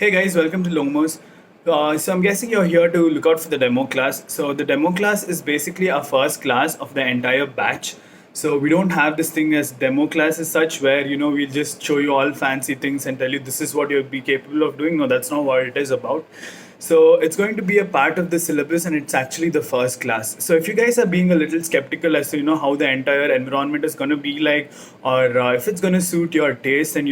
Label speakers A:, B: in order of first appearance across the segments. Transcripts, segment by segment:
A: Hey guys, welcome to Longmos. So I'm guessing you're here to look out for the demo class. So the demo class is basically our first class of the entire batch. So we don't have this thing as demo class as such where we'll just show you all fancy things and tell you this is what you'll be capable of doing. No, that's not what it is about. So it's going to be a part of the syllabus and it's actually the first class. So if you guys are being a little skeptical as to how the entire environment is going to be like, or if it's going to suit your taste, and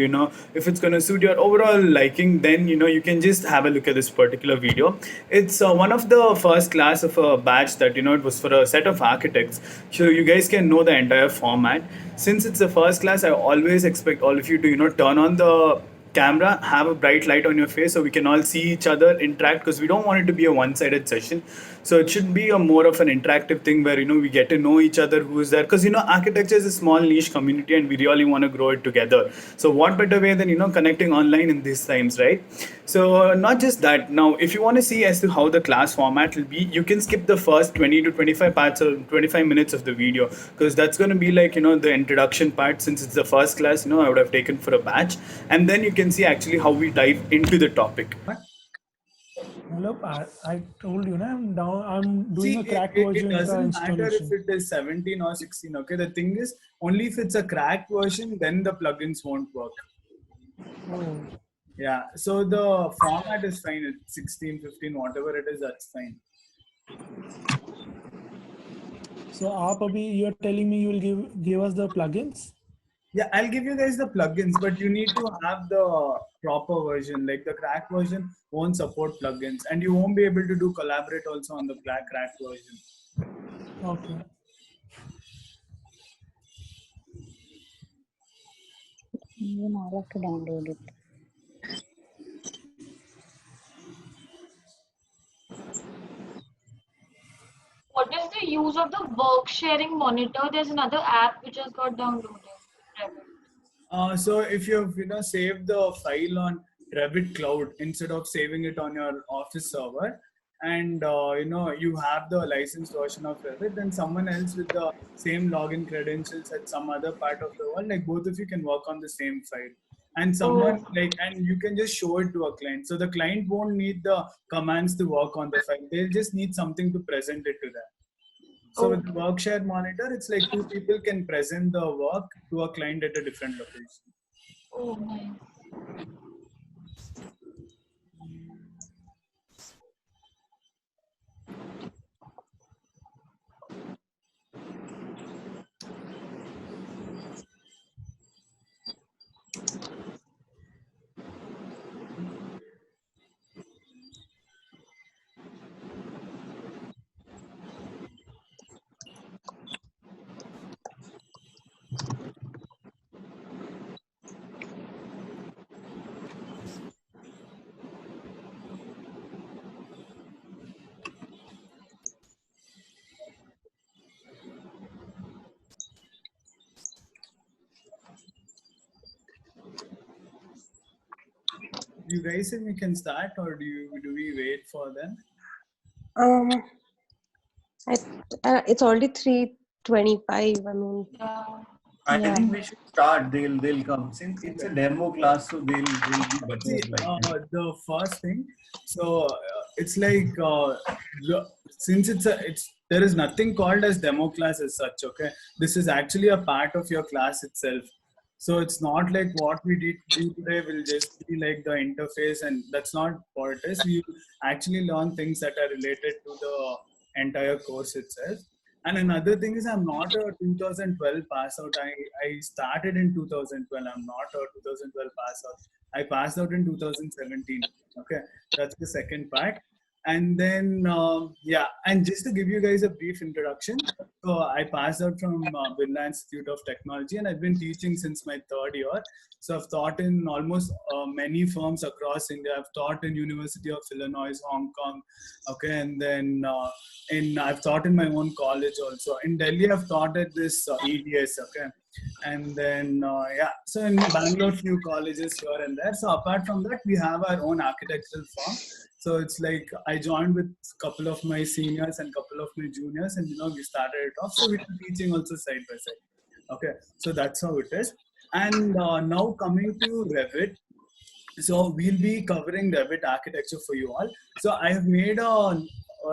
A: if it's going to suit your overall liking, then you can just have a look at this particular video. It's one of the first class of a batch that it was for a set of architects, so you guys can know the entire format. Since it's the first class, I always expect all of you to turn on the camera, have a bright light on your face so we can all see each other interact, because we don't want it to be a one-sided session. So it should be a more of an interactive thing where we get to know each other who is there, because architecture is a small niche community and we really want to grow it together. So what better way than connecting online in these times, right? So not just that, now if you want to see as to how the class format will be, you can skip the first 20 to 25 parts or 25 minutes of the video, because that's going to be like the introduction part. Since it's the first class, I would have taken for a batch, and then you can see actually how we dive into the topic.
B: Look, I told you, I'm down. I'm doing
A: See,
B: a cracked
A: it
B: version
A: doesn't matter if
B: installation.
A: it is 17 or 16. Okay, the thing is, only if it's a cracked version, then the plugins won't work.
B: Oh,
A: Yeah, so the format is fine. It's 16, 15, whatever it is, that's fine.
B: so आप अभी you're telling me you'll give us the plugins?
A: Yeah, I'll give you guys the plugins, but you need to have the proper version. Like the crack version won't support plugins, and you won't be able to do collaborate also on the crack version.
B: Okay.
C: You now have to download it.
D: What is the use of the work sharing monitor? There's another app which has got downloaded.
A: So if you've saved the file on Revit Cloud instead of saving it on your office server, and you have the licensed version of Revit, then someone else with the same login credentials at some other part of the world, like both of you can work on the same file. And someone and you can just show it to a client. So the client won't need the commands to work on the file. They'll just need something to present it to them. So with the Workshare monitor, it's like two people can present the work to a client at a different location.
D: Oh, nice.
A: You guys think we can start, or do we wait for them?
E: It's already 3:25. I mean,
C: Yeah.
F: think we should start. They'll come since it's a demo class, so they'll be
A: See,
F: buttons like
A: the first thing, so it's like since it's there is nothing called as demo class as such. Okay, this is actually a part of your class itself. So it's not like what we did do today will just be like the interface, and that's not what it is. We actually learn things that are related to the entire course itself. And another thing is, I'm not a 2012 pass out. I started in 2012. I'm not a 2012 pass out. I passed out in 2017. Okay, that's the second part. And then, yeah, and just to give you guys a brief introduction, so I passed out from Birla Institute of Technology, and I've been teaching since my third year. So I've taught in almost many firms across India. I've taught in University of Illinois, Hong Kong, okay, and then I've taught in my own college also. In Delhi, I've taught at this EDS, okay, and then yeah, so in Bangalore, few colleges here and there. So apart from that, we have our own architectural firm. So it's like I joined with a couple of my seniors and couple of my juniors, and we started it off. So we're teaching also side by side. Okay, so that's how it is. And now coming to Revit. So we'll be covering Revit architecture for you all. So I have made a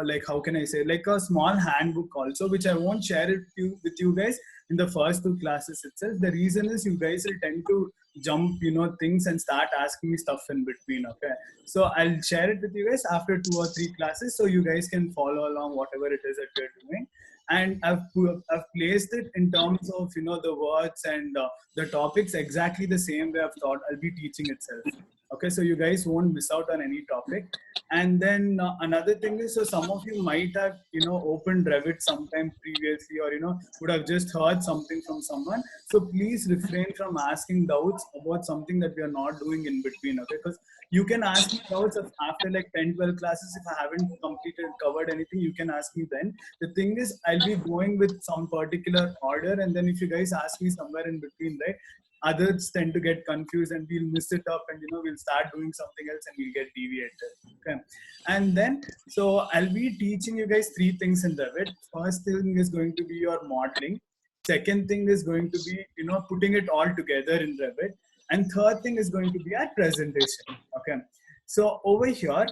A: like, how can I say, like a small handbook also, which I won't share it with you guys in the first 2 classes itself. The reason is you guys will tend to jump, things and start asking me stuff in between. Okay, so I'll share it with you guys after 2 or 3 classes, so you guys can follow along whatever it is that we're doing. And I've placed it in terms of the words and the topics exactly the same way I've thought I'll be teaching itself. Okay, so you guys won't miss out on any topic. And then another thing is, so some of you might have opened Revit sometime previously, or would have just heard something from someone. So please refrain from asking doubts about something that we are not doing in between. Okay, because you can ask me doubts after like 10-12 classes. If I haven't covered anything, you can ask me then. The thing is, I'll be going with some particular order, and then if you guys ask me somewhere in between, right, others tend to get confused and we'll miss it up, and we'll start doing something else and we'll get deviated. Okay, and then so I'll be teaching you guys 3 things in Revit. First thing is going to be your modeling. Second thing is going to be putting it all together in Revit. And third thing is going to be our presentation. Okay, so over here,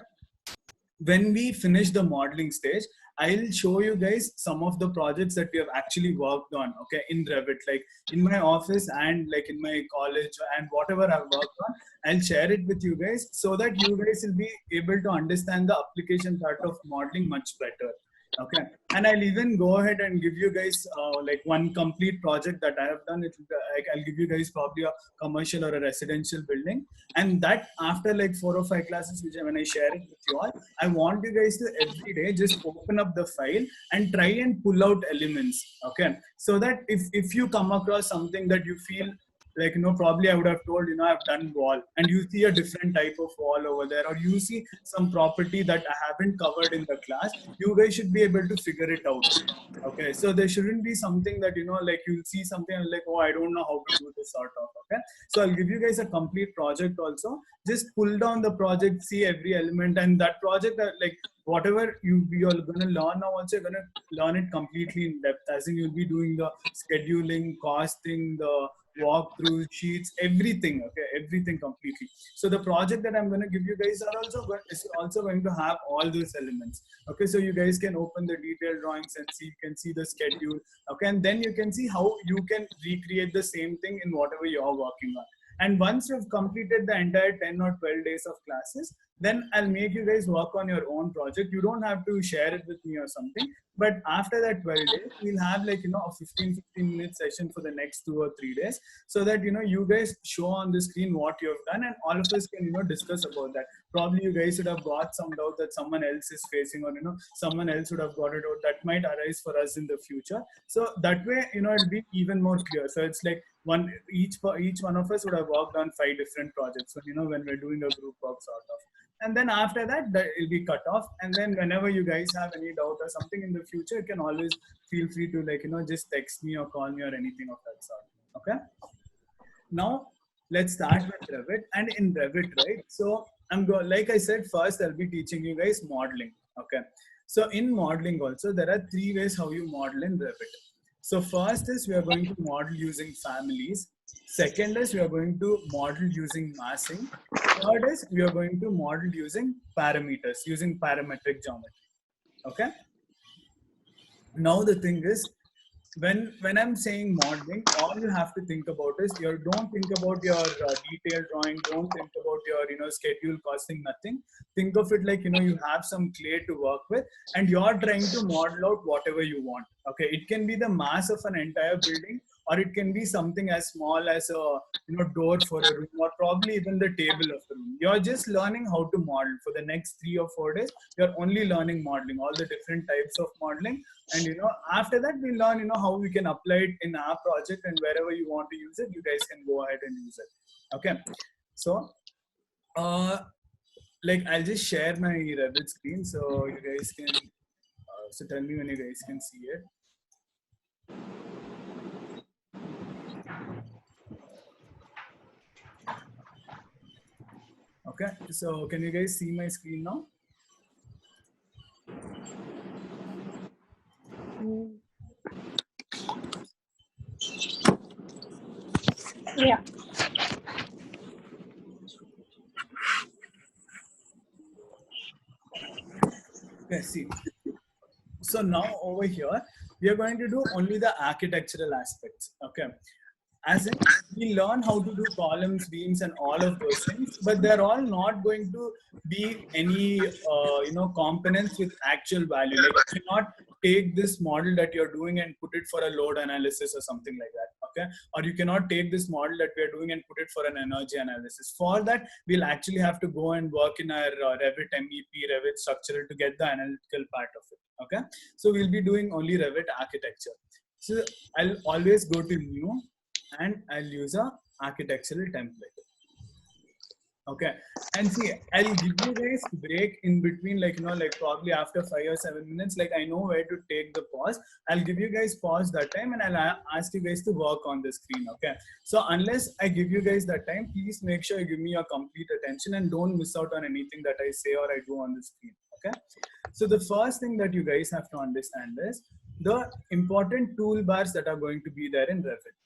A: when we finish the modeling stage, I'll show you guys some of the projects that we have actually worked on, okay, in Revit, like in my office and like in my college, and whatever I've worked on, I'll share it with you guys so that you guys will be able to understand the application part of modeling much better. Okay, and I'll even go ahead and give you guys like one complete project that I have done. I'll give you guys probably a commercial or a residential building, and that after like 4 or 5 classes, which when I share it with you all, I want you guys to every day just open up the file and try and pull out elements. Okay, so that if you come across something that you feel like probably I would have told I've done wall, and you see a different type of wall over there, or you see some property that I haven't covered in the class, you guys should be able to figure it out. Okay, so there shouldn't be something that like you'll see something and like, oh, I don't know how to do this sort of. Okay, so I'll give you guys a complete project also. Just pull down the project, see every element, and that project like whatever you're going to learn now, also you're going to learn it completely in depth, as in you'll be doing the scheduling, costing, the walkthrough sheets, everything. Okay, everything completely. So the project that I'm going to give you guys is also going to have all those elements. Okay, so you guys can open the detailed drawings and see, you can see the schedule. Okay, and then you can see how you can recreate the same thing in whatever you're working on. And once you've completed the entire 10 or 12 days of classes, then I'll make you guys work on your own project. You don't have to share it with me or something. But after that 12 days, we'll have like, a 15-minute session for the next 2 or 3 days, so that, you guys show on the screen what you have done, and all of us can, discuss about that. Probably you guys would have got some doubt that someone else is facing, or, someone else would have got it out that might arise for us in the future. So that way, it'll be even more clear. So it's like each one of us would have worked on 5 different projects, when we're doing a group work sort of. And then after that, it'll be cut off. And then whenever you guys have any doubt or something in the future, you can always feel free to like, just text me or call me or anything of that sort. Okay. Now let's start with Revit. And in Revit, right? So like I said, first I'll be teaching you guys modeling. Okay. So in modeling also, there are 3 ways how you model in Revit. So first is we are going to model using families. Second is we are going to model using massing. Third is we are going to model using parameters, using parametric geometry. Okay. Now the thing is, when I'm saying modeling, all you have to think about is don't think about your detailed drawing, don't think about your schedule, costing, nothing. Think of it like you have some clay to work with, and you're trying to model out whatever you want. Okay, it can be the mass of an entire building, or it can be something as small as a door for a room, or probably even the table of the room. You're just learning how to model for the next 3 or 4 days. You're only learning modeling, all the different types of modeling, and after that we learn how we can apply it in our project, and wherever you want to use it, you guys can go ahead and use it. Okay, so like I'll just share my Revit screen so you guys can so tell me when you guys can see it. Okay, so can you guys see my screen now?
C: Yeah.
A: Okay, see. So now over here, we are going to do only the architectural aspects. Okay. As in, we learn how to do columns, beams, and all of those things, but they're all not going to be any, components with actual value. Like you cannot take this model that you're doing and put it for a load analysis or something like that. Okay. Or you cannot take this model that we're doing and put it for an energy analysis. For that, we'll actually have to go and work in our Revit MEP, Revit structural to get the analytical part of it. Okay. So we'll be doing only Revit architecture. So I'll always go to new and I'll use a architectural template. Okay, and see, I'll give you guys break in between, like probably after 5 or 7 minutes. Like I know where to take the pause. I'll give you guys pause that time, and I'll ask you guys to work on the screen. Okay, so unless I give you guys that time, please make sure you give me your complete attention and don't miss out on anything that I say or I do on the screen. Okay, so the first thing that you guys have to understand is the important toolbars that are going to be there in Revit.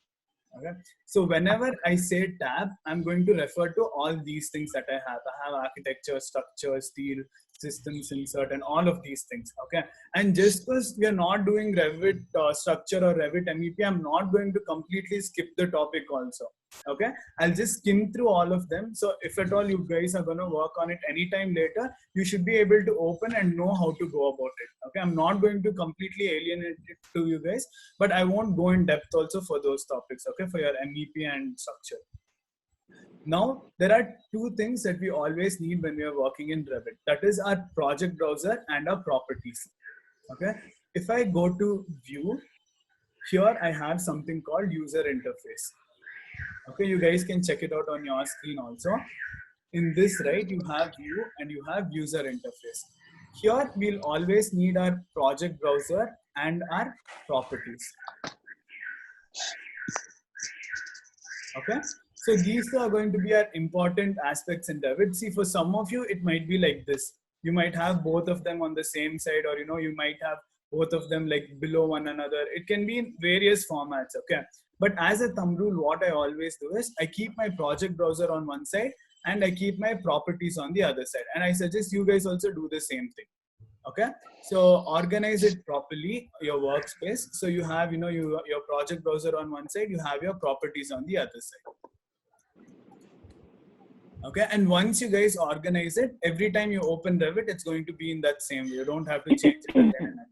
A: Okay, so whenever I say tab, I'm going to refer to all these things that I have. I have architecture, structure, steel, systems, insert, and all of these things. Okay, and just because we are not doing Revit structure or Revit MEP, I'm not going to completely skip the topic also. Okay, I'll just skim through all of them. So if at all you guys are going to work on it anytime later, you should be able to open and know how to go about it. Okay, I'm not going to completely alienate it to you guys, but I won't go in depth also for those topics. Okay, for your MEP and structure. Now, there are two things that we always need when we are working in Revit. That is our project browser and our properties. Okay, if I go to view, here I have something called user interface. Okay, you guys can check it out on your screen also. In this, right, you have view and you have user interface. Here, we'll always need our project browser and our properties. Okay, so these are going to be our important aspects in Revit. See, for some of you, it might be like this. You might have both of them on the same side, or you might have both of them like below one another. It can be in various formats. Okay, but as a thumb rule, what I always do is I keep my project browser on one side and I keep my properties on the other side. And I suggest you guys also do the same thing. Okay, so organize it properly, your workspace. So you have, your project browser on one side, you have your properties on the other side. Okay, and once you guys organize it, every time you open Revit, it's going to be in that same way. You don't have to change it again and again.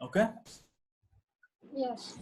A: Okay.
D: Yes.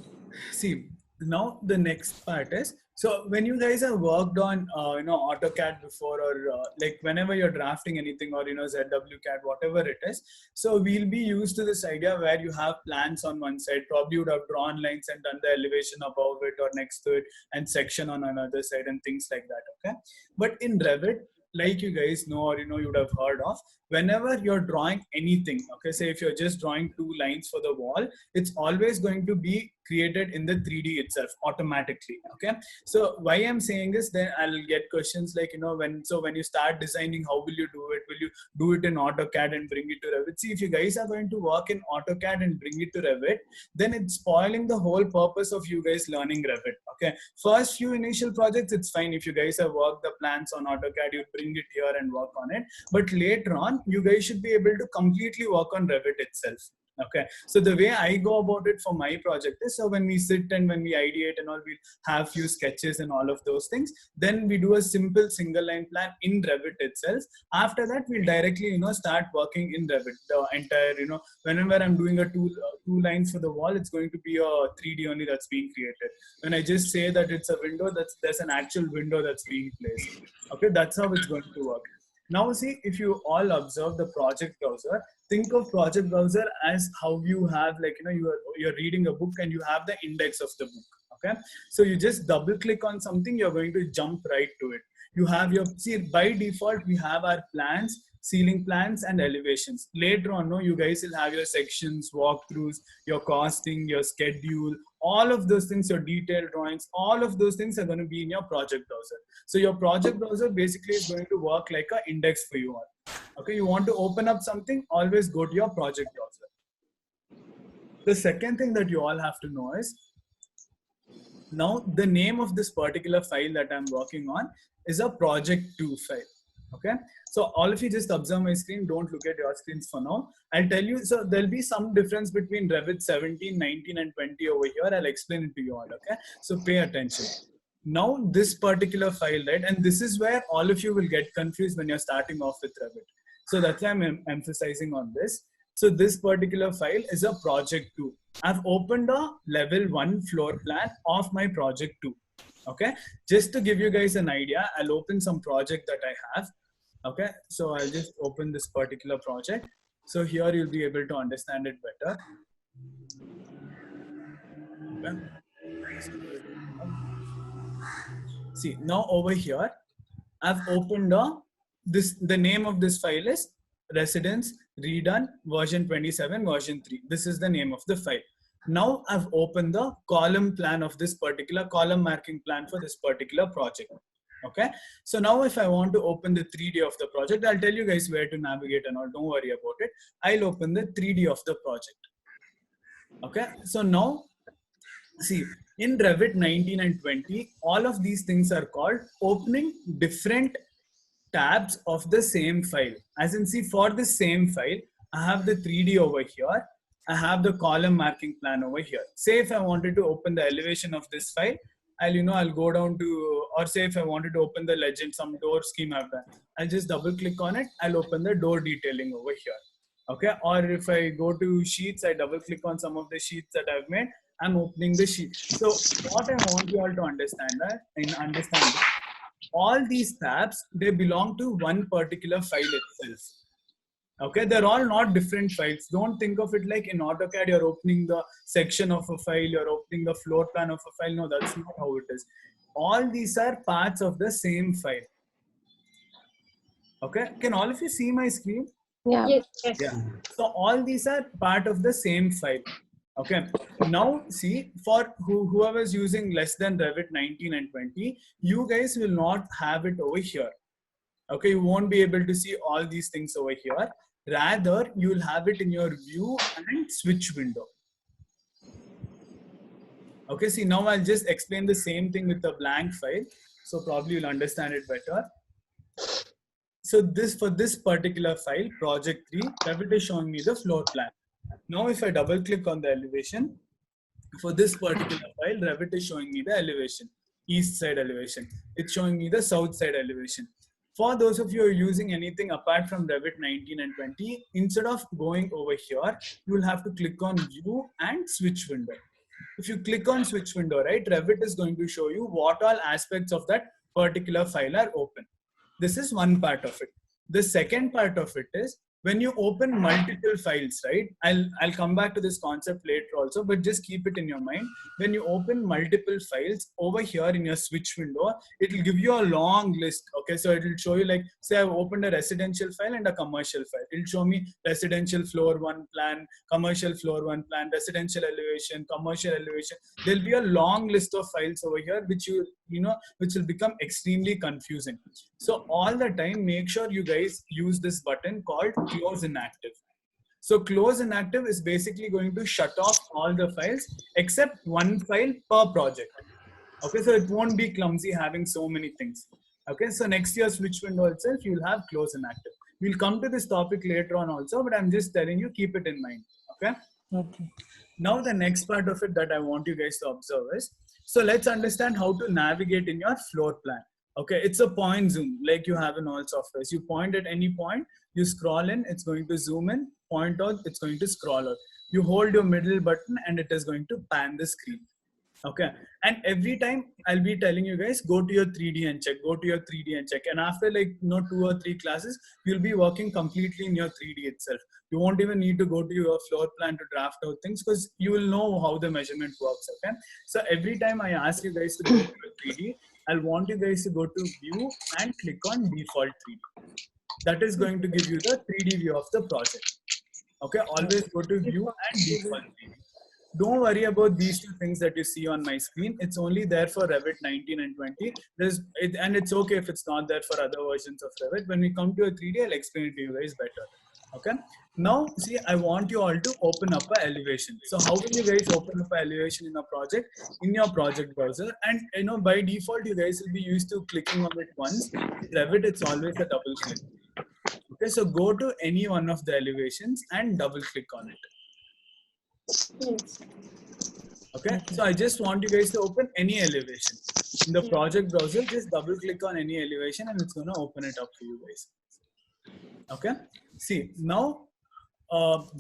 A: See, now the next part is, so when you guys have worked on AutoCAD before, or like whenever you're drafting anything, or ZWCAD, whatever it is, so we'll be used to this idea where you have plans on one side. Probably you would have drawn lines and done the elevation above it or next to it, and section on another side and things like that. Okay, but in Revit, like you guys know, or you would have heard of, whenever you're drawing anything, okay, say if you're just drawing two lines for the wall, it's always going to be created in the 3D itself automatically. Okay, so why I'm saying this, then I'll get questions like, when you start designing, how will you do it? Will you do it in AutoCAD and bring it to Revit? See, if you guys are going to work in AutoCAD and bring it to Revit, then it's spoiling the whole purpose of you guys learning Revit. Okay, first few initial projects, it's fine. If you guys have worked the plans on AutoCAD, you bring it here and work on it. But later on, you guys should be able to completely work on Revit itself. Okay, so the way I go about it for my project is, so when we sit and when we ideate and all, we'll have few sketches and all of those things. Then we do a simple single line plan in Revit itself. After that, we'll directly, start working in Revit. The entire, whenever I'm doing a two lines for the wall, it's going to be a 3D only that's being created. When I just say that it's a window, there's an actual window that's being placed. Okay, that's how it's going to work. Now see, if you all observe the project browser, think of project browser as how you have, like, you're reading a book and you have the index of the book. Okay, so you just double click on something, you're going to jump right to it. You have your, see, by default, we have our plans, ceiling plans and elevations. Later on, you guys will have your sections, walkthroughs, your costing, your schedule, all of those things, your detailed drawings, all of those things are going to be in your project browser. So your project browser basically is going to work like an index for you all. Okay, you want to open up something, always go to your project browser. The second thing that you all have to know is, Now, the name of this particular file that I'm working on is a project2 file. Okay, so all of you just observe my screen, don't look at your screens for now. I'll tell you, so there'll be some difference between Revit 17, 19 and 20 over here. I'll explain it to you all, okay? So pay attention. Now this particular file, right, and this is where all of you will get confused when you're starting off with Revit. So that's why I'm emphasizing on this. So this particular file is a project2. I've opened a level 1 floor plan of my project2. Okay, just to give you guys an idea, I'll open some project that I have. Okay, so I'll just open this particular project. So here you'll be able to understand it better. Okay. See, now over here, I've opened the name of this file is residence redone version 27 version 3. This is the name of the file. Now I've opened the column plan of this particular column marking plan for this particular project. Okay, so now if I want to open the 3D of the project, I'll tell you guys where to navigate and all, don't worry about it. I'll open the 3D of the project. Okay, so now see, in Revit 19 and 20, all of these things are called opening different tabs of the same file. As in, see, for the same file, I have the 3D over here. I have the column marking plan over here. Say if I wanted to open the elevation of this file, I'll go down to, or say if I wanted to open the legend, some door scheme I've done, I'll just double click on it. I'll open the door detailing over here. Okay, or if I go to sheets, I double click on some of the sheets that I've made. I'm opening the sheet. So what I want you all to understand all these tabs, they belong to one particular file itself. Okay, they're all not different files. Don't think of it like in AutoCAD, you're opening the section of a file, you're opening the floor plan of a file. No, that's not how it is. All these are parts of the same file. Okay, can all of you see my screen?
E: Yeah.
D: Yes, yes.
A: Yeah. So all these are part of the same file. Okay. Now see, for whoever is using less than Revit 19 and 20, you guys will not have it over here. Okay, you won't be able to see all these things over here. Rather, you will have it in your view and switch window. Okay, see, now I'll just explain the same thing with the blank file. So probably you'll understand it better. So for this particular file, project 3, Revit is showing me the floor plan. Now if I double click on the elevation, for this particular file, Revit is showing me the elevation, east side elevation. It's showing me the south side elevation. For those of you who are using anything apart from Revit 19 and 20, instead of going over here, you will have to click on view and switch window. If you click on switch window, right, Revit is going to show you what all aspects of that particular file are open. This is one part of it. The second part of it is when you open multiple files, right? I'll come back to this concept later also, but just keep it in your mind. When you open multiple files over here in your switch window, it will give you a long list. Okay, so it will show you, like, say I've opened a residential file and a commercial file. It'll show me residential floor 1 plan, commercial floor 1 plan, residential elevation, commercial elevation. There'll be a long list of files over here, which which will become extremely confusing. So all the time, make sure you guys use this button called close inactive. So close inactive is basically going to shut off all the files except one file per project. Okay, so it won't be clumsy having so many things. Okay, so next year's switch window itself, you'll have close inactive. We'll come to this topic later on also, but I'm just telling you, keep it in mind. Okay.
B: Okay.
A: Now the next part of it that I want you guys to observe is, so let's understand how to navigate in your floor plan. Okay, it's a point zoom like you have in all softwares. You point at any point, you scroll in, it's going to zoom in, point out, it's going to scroll out. You hold your middle button and it is going to pan the screen. Okay, and every time I'll be telling you guys, go to your 3D and check, go to your 3D and check. And after 2 or 3 classes, you'll be working completely in your 3D itself. You won't even need to go to your floor plan to draft out things because you will know how the measurement works. Okay, so every time I ask you guys to go to your 3D, I'll want you guys to go to view and click on default 3D. That is going to give you the 3D view of the project. Okay, always go to view and default 3D. Don't worry about these two things that you see on my screen. It's only there for Revit 19 and 20. And it's okay if it's not there for other versions of Revit. When we come to a 3D, I'll explain it to you guys better. Okay. Now, see, I want you all to open up a elevation. So how will you guys open up a elevation in a project? In your project browser. And by default, you guys will be used to clicking on it once. In Revit, it's always a double click. Okay, so go to any one of the elevations and double click on it. Okay, so I just want you guys to open any elevation. In the project browser, just double click on any elevation and it's going to open it up for you guys. Okay, see, now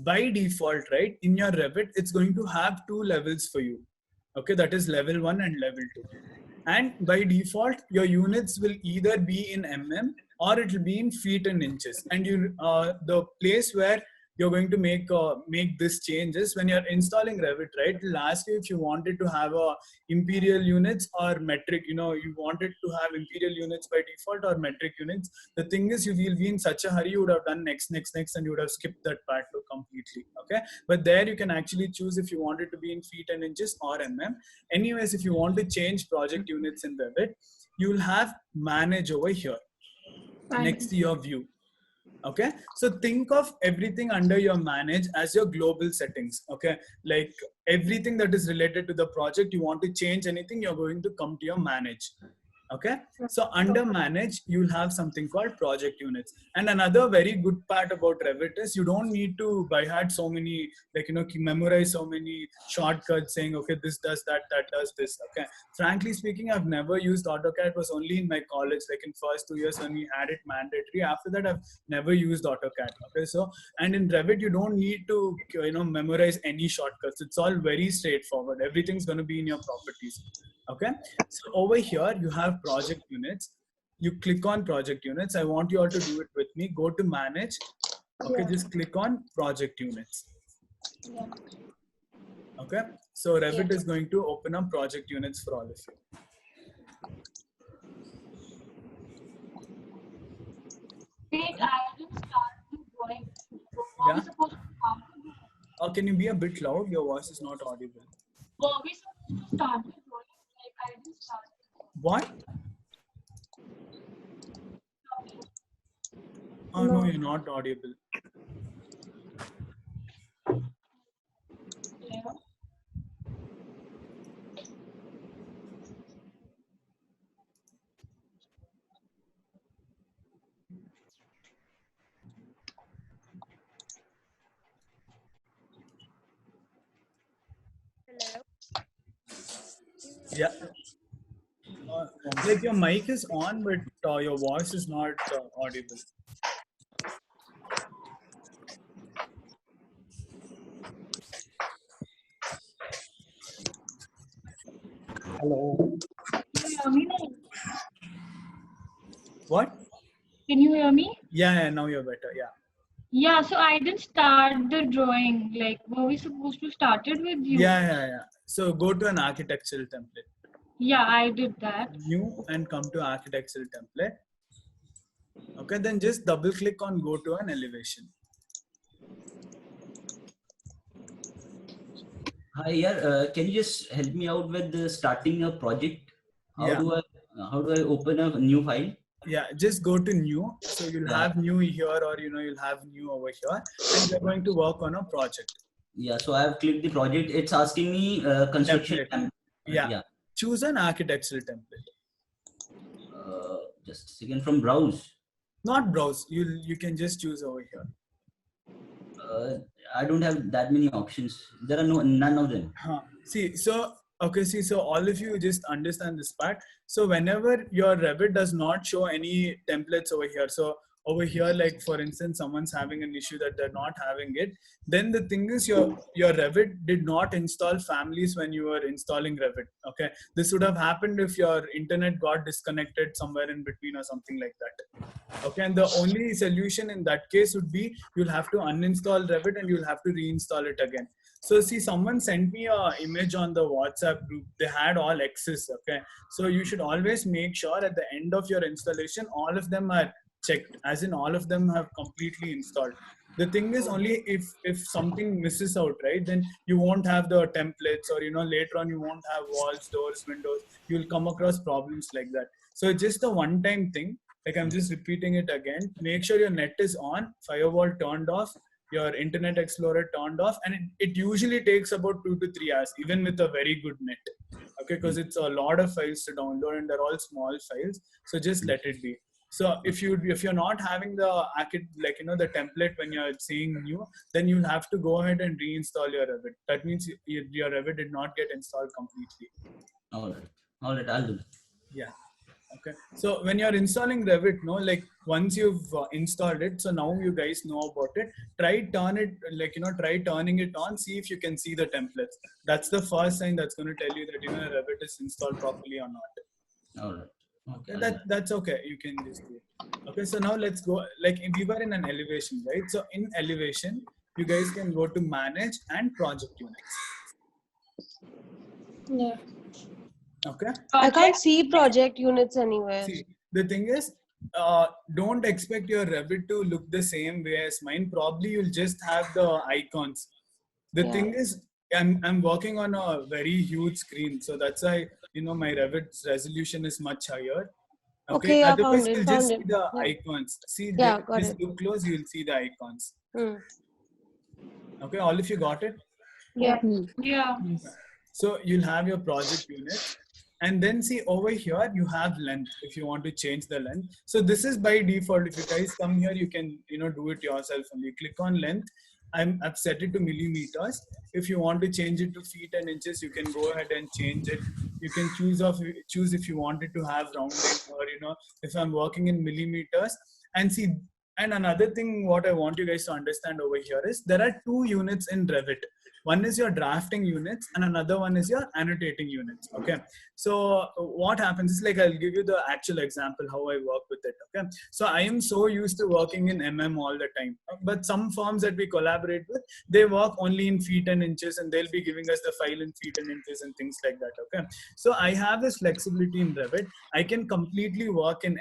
A: by default, right, in your Revit, it's going to have two levels for you. Okay, that is level 1 and level 2. And by default, your units will either be in or it will be in feet and inches. And the place where you're going to make this changes when you're installing Revit, right? It'll ask you if you wanted to have imperial units or metric. You wanted to have imperial units by default or metric units. The thing is, you will be in such a hurry, you would have done next, and you would have skipped that part completely. Okay, but there you can actually choose if you wanted to be in feet and inches or Anyways, if you want to change project units in Revit, you will have manage over here next to your view. Okay, so think of everything under your manage as your global settings. Okay, like everything that is related to the project, you want to change anything, you're going to come to your manage. Okay, so under manage, you'll have something called project units. And another very good part about Revit is you don't need to by heart so many, memorize so many shortcuts saying, okay, this does that, that does this. Okay, frankly speaking, I've never used AutoCAD. It was only in my college, like in first 2 years when we had it mandatory. After that, I've never used AutoCAD. Okay, so, and in Revit, you don't need to, memorize any shortcuts. It's all very straightforward. Everything's going to be in your properties. Okay, so over here you have project units. You click on project units. I want you all to do it with me. Go to manage. Okay, just click on project units. Okay, so Revit is going to open up project units for all of you.
D: Wait, I didn't start the drawing.
A: Yeah.
D: Were we supposed to start the drawing?
A: Can you be a bit loud? Your voice is not audible.
D: Were we supposed to start the drawing? Like, I didn't start the drawing.
A: What? Oh no, you're not audible.
D: Yeah.
A: Yeah. Like your mic is on, but your voice is not audible.
B: Hello.
D: Can you hear me now?
A: What?
D: Can you hear me?
A: Yeah, now you're better. Yeah.
D: Yeah, so I didn't start the drawing. Like, were we supposed to start it with you?
A: Yeah. So go to an architectural template.
D: Yeah, I did that.
A: New and come to architectural template. Okay, then just double click on go to an elevation.
G: Hi, yeah. Can you just help me out with starting a project? How do I open a new file?
A: Yeah, just go to new. So you'll have new here, or you'll have new over here, and you're going to work on a project.
G: Yeah, so I have clicked the project. It's asking me construction.
A: Yeah. Choose an architectural template.
G: Just a second, from browse.
A: Not browse. You can just choose over here.
G: I don't have that many options. There are none of them.
A: So all of you just understand this part. So whenever your Revit does not show any templates over here, so over here, like for instance, someone's having an issue that they're not having it, then the thing is your Revit did not install families when you were installing Revit. Okay, this would have happened if your internet got disconnected somewhere in between or something like that. Okay, and the only solution in that case would be you'll have to uninstall Revit and you'll have to reinstall it again. So see, someone sent me an image on the WhatsApp group. They had all X's. Okay, so you should always make sure at the end of your installation, all of them are checked, as in all of them have completely installed. The thing is, only if something misses out, right, then you won't have the templates, or later on you won't have walls, doors, windows. You'll come across problems like that. So it's just a one-time thing. Like I'm just repeating it again. Make sure your net is on, firewall turned off, your Internet Explorer turned off, and it usually takes about 2 to 3 hours, even with a very good net. Okay, because it's a lot of files to download and they're all small files. So just let it be. So if you're not having the the template when you're seeing new, then you'll have to go ahead and reinstall your Revit. That means your Revit did not get installed completely.
G: All right, I'll do that.
A: Yeah. Okay. So when you're installing Revit, once you've installed it, so now you guys know about it. Try turning it on. See if you can see the templates. That's the first sign that's going to tell you that Revit is installed properly or not.
G: All right.
A: Okay, that's okay. You can just do it. Okay, so now let's go. Like we were in an elevation, right? So in elevation, you guys can go to manage and project units.
D: Yeah.
A: Okay.
E: I can't see project units anywhere.
A: See, the thing is, don't expect your Revit to look the same way as mine. Probably you'll just have the icons. The thing is, I'm working on a very huge screen, so that's why my Revit's resolution is much higher.
E: Okay, I
A: Otherwise,
E: found it.
A: you'll just see the icons. See,
E: got
A: just
E: it.
A: look close, you'll see the icons.
E: Hmm.
A: Okay, all of you got it?
E: Yeah.
D: Yeah.
A: So you'll have your project unit. And then see over here, you have length if you want to change the length. So this is by default. If you guys come here, you can do it yourself. And you click on length. I've set it to millimeters. If you want to change it to feet and inches, you can go ahead and change it. You can choose if you want it to have rounding, or if I'm working in millimeters. And see, and another thing what I want you guys to understand over here is there are 2 units in Revit. One is your drafting units and another one is your annotating units. Okay. So what happens is, like, I'll give you the actual example how I work with it. Okay. So I am so used to working in all the time, but some firms that we collaborate with, they work only in feet and inches, and they'll be giving us the file in feet and inches and things like that. Okay. So I have this flexibility in Revit. I can completely work in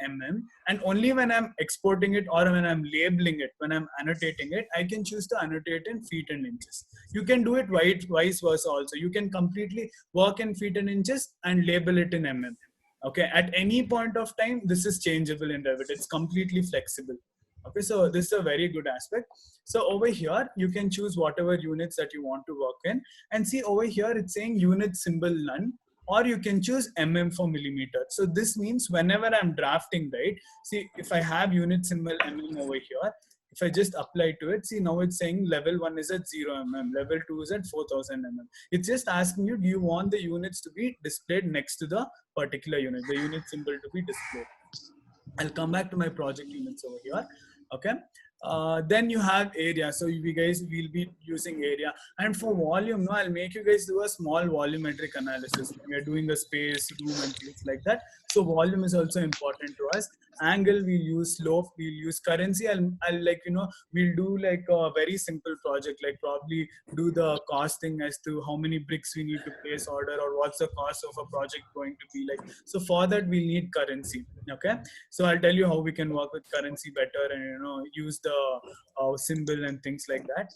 A: and only when I'm exporting it or when I'm labeling it, when I'm annotating it, I can choose to annotate in feet and inches. You can do it vice versa also. You can completely work in feet and inches and label it in Okay, at any point of time, this is changeable in Revit. It's completely flexible. Okay, so this is a very good aspect. So over here, you can choose whatever units that you want to work in. And see over here, it's saying unit symbol none, or you can choose for millimeter. So this means whenever I'm drafting, right? See, if I have unit symbol over here, if I just apply to it, see now it's saying level 1 is at 0 level 2 is at 4000 It's just asking you, do you want the units to be displayed next to the particular unit, the unit symbol to be displayed. I'll come back to my project units over here. Okay. Then you have area. So you guys will be using area. And for volume, I'll make you guys do a small volumetric analysis. We are doing a space, room, and things like that. So volume is also important to us. Angle, we'll use slope, we'll use currency. I'll we'll do like a very simple project, like probably do the costing as to how many bricks we need to place order, or what's the cost of a project going to be like. So for that, we need currency. Okay. So I'll tell you how we can work with currency better and, use the symbol and things like that.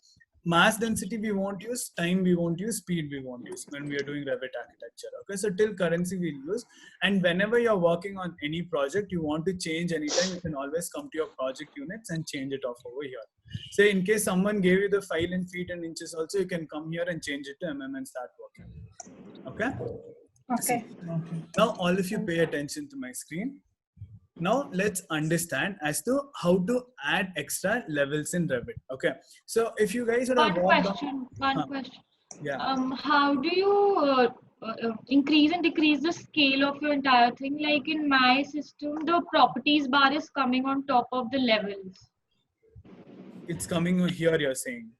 A: Mass density we won't use, time we won't use, speed we won't use when we are doing Revit architecture. Okay, so till currency we'll use. And whenever you're working on any project, you want to change anytime, you can always come to your project units and change it off over here. Say in case someone gave you the file in feet and inches also, you can come here and change it to and start working. Okay?
D: Okay.
A: Now all of you pay attention to my screen. Now let's understand as to how to add extra levels in Revit. Okay, so if you guys would have
D: One question.
A: Yeah.
D: How do you increase and decrease the scale of your entire thing? Like in my system, the properties bar is coming on top of the levels.
A: It's coming here, you're saying.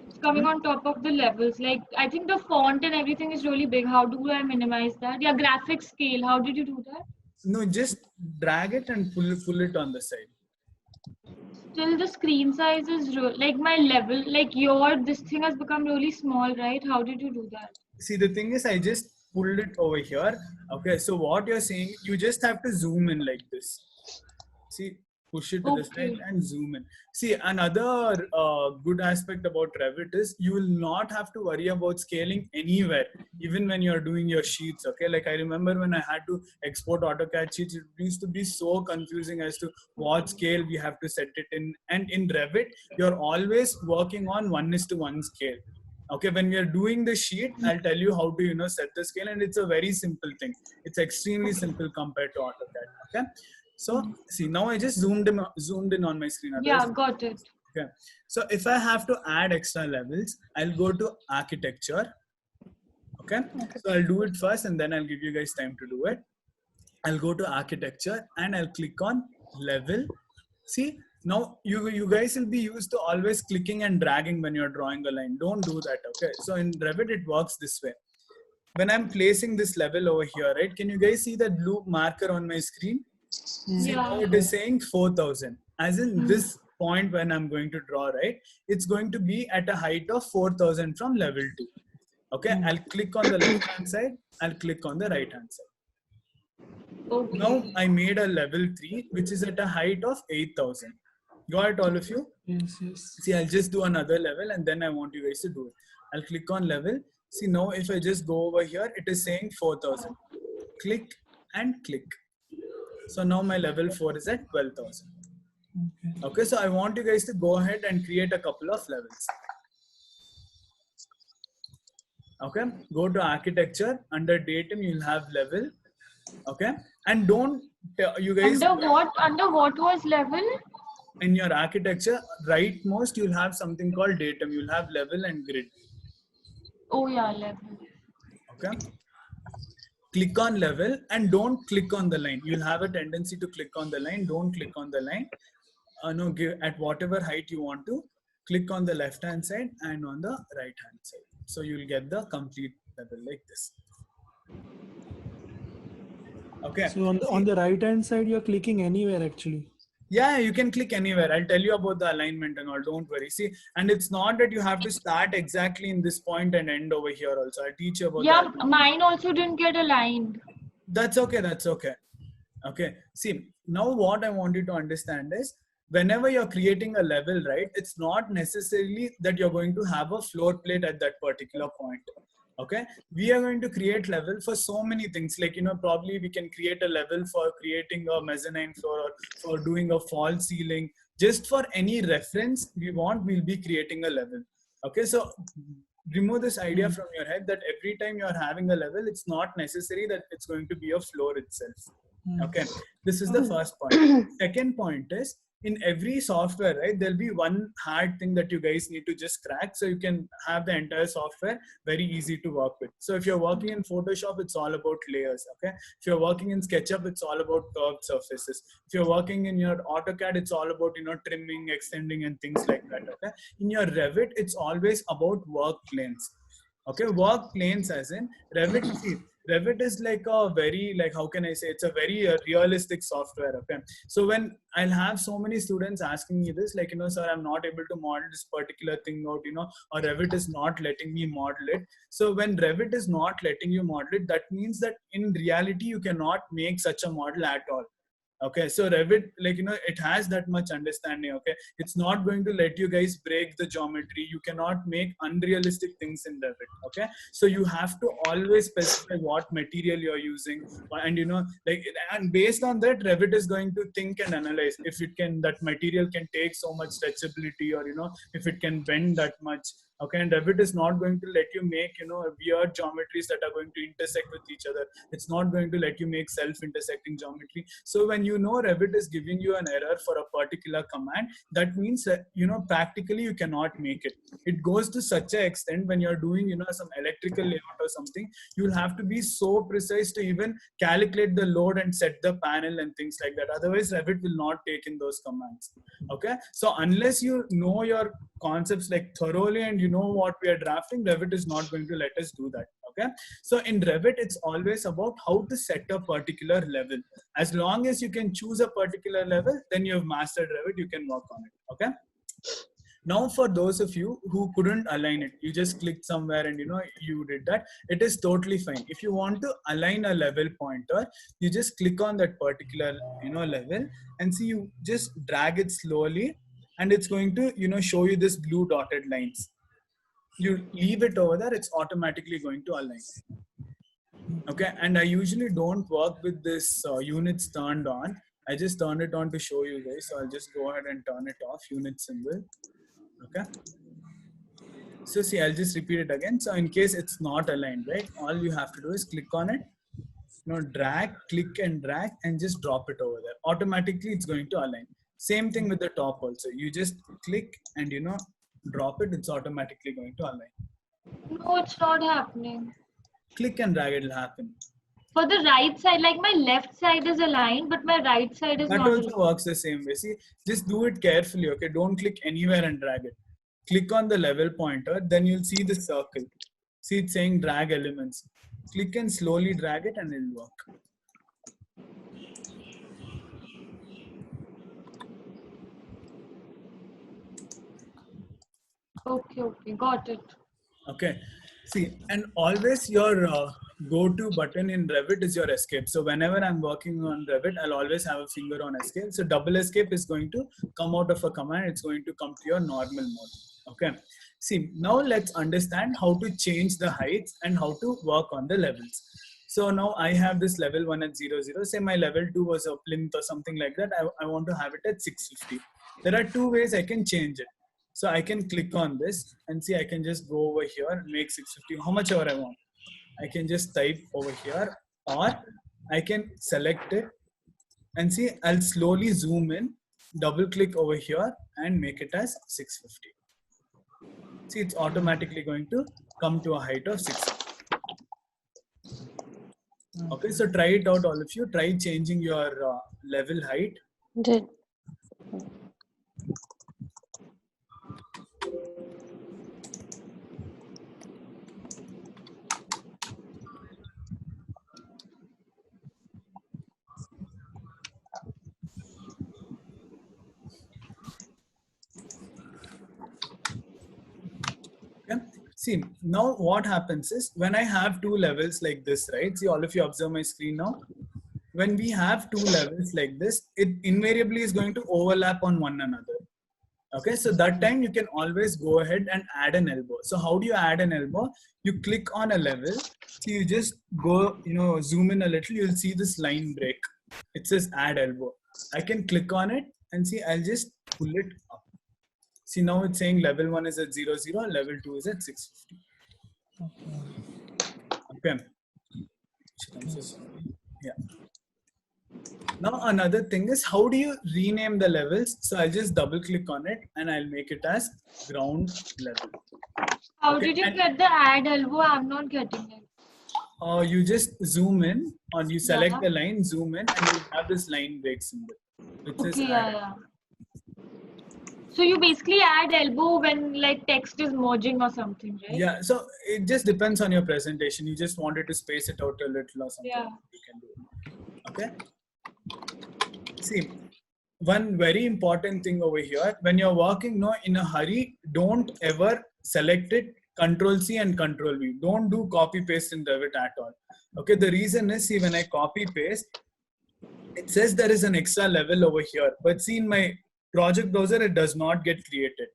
D: It's coming on top of the levels. Like I think the font and everything is really big. How do I minimize that? Yeah, graphic scale. How did you do that?
A: No, just drag it and pull it on the side.
D: Still the screen size is like my level, like this thing has become really small, right? How did you do that?
A: See, the thing is, I just pulled it over here. Okay, so what you're saying, you just have to zoom in like this. See, push it to the side
D: Okay.
A: and zoom in. See, another good aspect about Revit is you will not have to worry about scaling anywhere, even when you're doing your sheets. Okay, like I remember when I had to export AutoCAD sheets, it used to be so confusing as to what scale we have to set it in. And in Revit, you're always working on 1:1 scale. Okay, when we are doing the sheet, I'll tell you how to set the scale, and it's a very simple thing. It's extremely simple compared to AutoCAD. Okay, so see, now I just zoomed in on my screen.
D: Yeah,
A: Otherwise,
D: got it.
A: okay, so if I have to add extra levels, I'll go to architecture. Okay, so I'll do it first, and then I'll give you guys time to do it. I'll go to architecture and I'll click on level. See, now you guys will be used to always clicking and dragging when you're drawing a line. Don't do that. Okay, so in Revit it works this way. When I'm placing this level over here, right, can you guys see that blue marker on my screen? See,
D: Yeah.
A: now it is saying 4,000, as in this point when I'm going to draw, right, it's going to be at a height of 4,000 from level 2. Okay, I'll click on the left hand side, I'll click on the right hand side.
D: Okay.
A: Now I made a level 3 which is at a height of 8,000. Got it, all of you?
B: Yes, yes.
A: See, I'll just do another level and then I want you guys to do it. I'll click on level. See, now if I just go over here, it is saying 4,000. Click and click. So now my level 4 is at 12,000.
B: Okay.
A: Okay, so I want you guys to go ahead and create a couple of levels. Okay, go to architecture. Under datum, you'll have level. Okay, and don't you guys
D: Under what was level?
A: in your architecture, rightmost you'll have something called datum. You'll have level and grid.
D: Oh yeah, level.
A: Okay, click on level and don't click on the line. You'll have a tendency to click on the line. Don't click on the line. No, give at whatever height you want to. Click on the left hand side and on the right hand side. So you'll get the complete level like this. Okay.
B: So on the right hand side, you're clicking anywhere actually.
A: Yeah, you can click anywhere. I'll tell you about the alignment and all. Don't worry. See, and it's not that you have to start exactly in this point and end over here also. I'll teach you about
D: Yeah,
A: that.
D: mine also didn't get aligned.
A: That's okay. That's okay. Okay. See, now what I want you to understand is whenever you're creating a level, right, it's not necessarily that you're going to have a floor plate at that particular point. Okay, we are going to create level for so many things, like probably we can create a level for creating a mezzanine floor or for doing a false ceiling. Just for any reference we'll be creating a level. Okay, so remove this idea from your head that every time you're having a level, it's not necessary that it's going to be a floor itself. Okay, this is the first point. Second point is, in every software, right, there'll be one hard thing that you guys need to just crack so you can have the entire software very easy to work with. So if you're working in Photoshop, it's all about layers. Okay, if you're working in SketchUp, it's all about curved surfaces. If you're working in your AutoCAD, it's all about trimming, extending, and things like that. Okay, in your Revit, it's always about work planes. Okay, work planes as in Revit. See, Revit is like a very, like, how can I say, it's a very realistic software. Okay, so when I'll have so many students asking me this, like, sir, I'm not able to model this particular thing out, or Revit is not letting me model it. So when Revit is not letting you model it, that means that in reality you cannot make such a model at all. Okay, so Revit, like, it has that much understanding. Okay, it's not going to let you guys break the geometry. You cannot make unrealistic things in Revit. Okay, so you have to always specify what material you're using, and and based on that, Revit is going to think and analyze if it can, that material can take so much stretchability, or if it can bend that much. Okay, and Revit is not going to let you make weird geometries that are going to intersect with each other. It's not going to let you make self-intersecting geometry. So when Revit is giving you an error for a particular command, that means that practically you cannot make it. It goes to such an extent when you're doing some electrical layout or something, you'll have to be so precise to even calculate the load and set the panel and things like that. Otherwise, Revit will not take in those commands. Okay, so unless you know your concepts like thoroughly and what we are drafting, Revit is not going to let us do that. Okay, so in Revit, it's always about how to set a particular level. As long as you can choose a particular level, then you have mastered Revit, you can work on it. Okay, Now for those of you who couldn't align it, you just clicked somewhere and you did that, it is totally fine. If you want to align a level pointer, you just click on that particular level, and see, you just drag it slowly, and it's going to show you this blue dotted lines. You leave it over there, it's automatically going to align. Okay, and I usually don't work with this units turned on. I just turned it on to show you guys. So I'll just go ahead and turn it off, unit symbol. Okay. So see, I'll just repeat it again. So in case it's not aligned, right? All you have to do is click on it, drag, click and drag, and just drop it over there. Automatically, it's going to align. Same thing with the top also. You just click and drop it. It's automatically going to align.
D: No, it's not happening.
A: Click and drag, it'll happen.
D: For the right side, like my left side is aligned, but my right side is
A: that
D: not
A: also
D: aligned.
A: works the same way. See, just do it carefully. Okay, don't click anywhere and drag it. Click on the level pointer, then you'll see the circle. See, it's saying drag elements. Click and slowly drag it, and it'll work.
D: Okay, got it.
A: Okay, see, and always your go-to button in Revit is your escape. So whenever I'm working on Revit, I'll always have a finger on escape. So double escape is going to come out of a command. It's going to come to your normal mode. Okay, see, now let's understand how to change the heights and how to work on the levels. So now I have this level 1 at 0, 0. Say my level 2 was a plinth or something like that. I want to have it at 650. There are two ways I can change it. So I can click on this and see, I can just go over here and make 650, how much ever I want. I can just type over here, or I can select it and see, I'll slowly zoom in, double click over here and make it as 650. See, it's automatically going to come to a height of 650. Okay, so try it out, all of you. Try changing your level height.
E: Did.
A: See, now what happens is when I have two levels like this, right? See, all of you observe my screen now. When we have two levels like this, it invariably is going to overlap on one another. Okay, so that time you can always go ahead and add an elbow. So how do you add an elbow? You click on a level. So you just go, zoom in a little, you'll see this line break. It says add elbow. I can click on it and see, I'll just pull it up. See, now it's saying level 1 is at 0, 0, level 2 is at 650. Okay. I'm so sorry. Yeah. Now another thing is, how do you rename the levels? So I'll just double click on it and I'll make it as ground level.
D: How did you get the add elbow? I'm not getting it.
A: You just zoom in, or you select the line, zoom in, and you have this line break symbol.
D: Okay, yeah. So you basically add elbow when like text is merging or something, right?
A: Yeah, so it just depends on your presentation. You just wanted to space it out a little or something.
D: Yeah.
A: You can do it. Okay. See, one very important thing over here, when you're working in a hurry, don't ever select it, Control C and Control V. Don't do copy paste in Revit at all. Okay, the reason is, see, when I copy paste, it says there is an extra level over here, but see, in my project browser, it does not get created.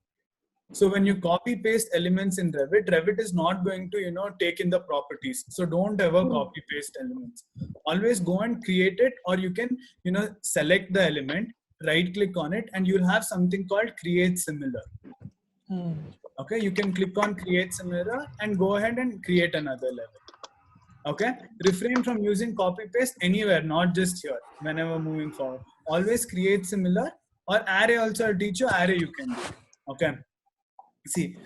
A: So when you copy paste elements in Revit, Revit is not going to, take in the properties. So don't ever copy paste elements. Always go and create it, or you can, select the element, right click on it, and you'll have something called create similar. Okay, you can click on create similar and go ahead and create another level. Okay, refrain from using copy paste anywhere, not just here, whenever moving forward. Always create similar, or array also. I'll teach you array, you can do. Okay, see,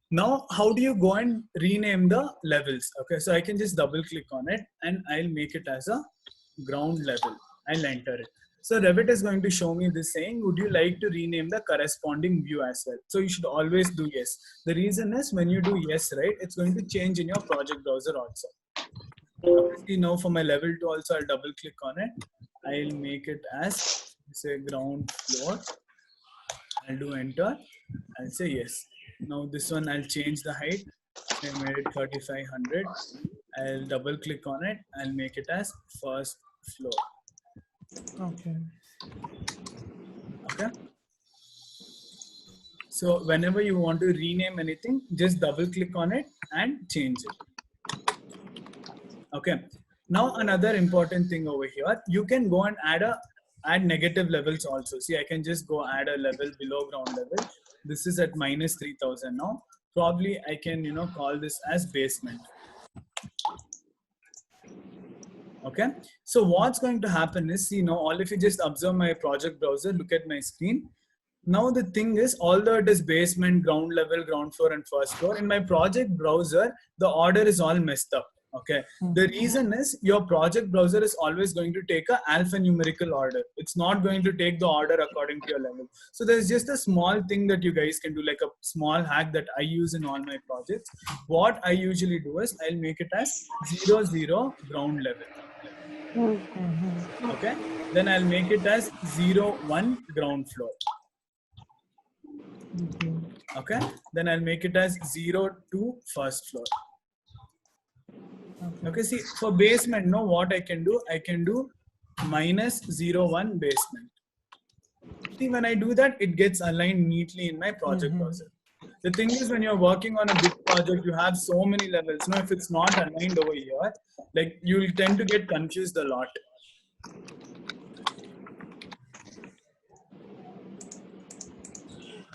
A: now how do you go and rename the levels? Okay, so I can just double click on it and I'll make it as a ground level. I'll enter it. So Revit is going to show me this saying, would you like to rename the corresponding view as well? So you should always do yes. The reason is, when you do yes, right, it's going to change in your project browser also. Okay, now for my level 2 also, I'll double click on it. I'll make it as, say, ground floor. I'll do enter. I'll say yes. Now this one I'll change the height. I made it 3500. I'll double click on it. I'll make it as first floor.
B: Okay.
A: Okay. So whenever you want to rename anything, just double click on it and change it. Okay. Now another important thing over here, you can go and add negative levels also. See, I can just go add a level below ground level. This is at -3000 now. Probably I can, call this as basement. Okay. So what's going to happen is, see, now all if you just observe my project browser, look at my screen. Now the thing is, although it is basement, ground level, ground floor, and first floor, in my project browser, the order is all messed up. Okay. The reason is your project browser is always going to take a alphanumerical order. It's not going to take the order according to your level. So there's just a small thing that you guys can do, like a small hack that I use in all my projects. What I usually do is I'll make it as 00 ground level. Okay. Then I'll make it as 01 ground floor. Okay. Then I'll make it as 02 first floor. Okay, see, for basement, no, what I can do -01 basement. See, when I do that, it gets aligned neatly in my project browser. The thing is, when you're working on a big project, you have so many levels. If it's not aligned over here, like you'll tend to get confused a lot.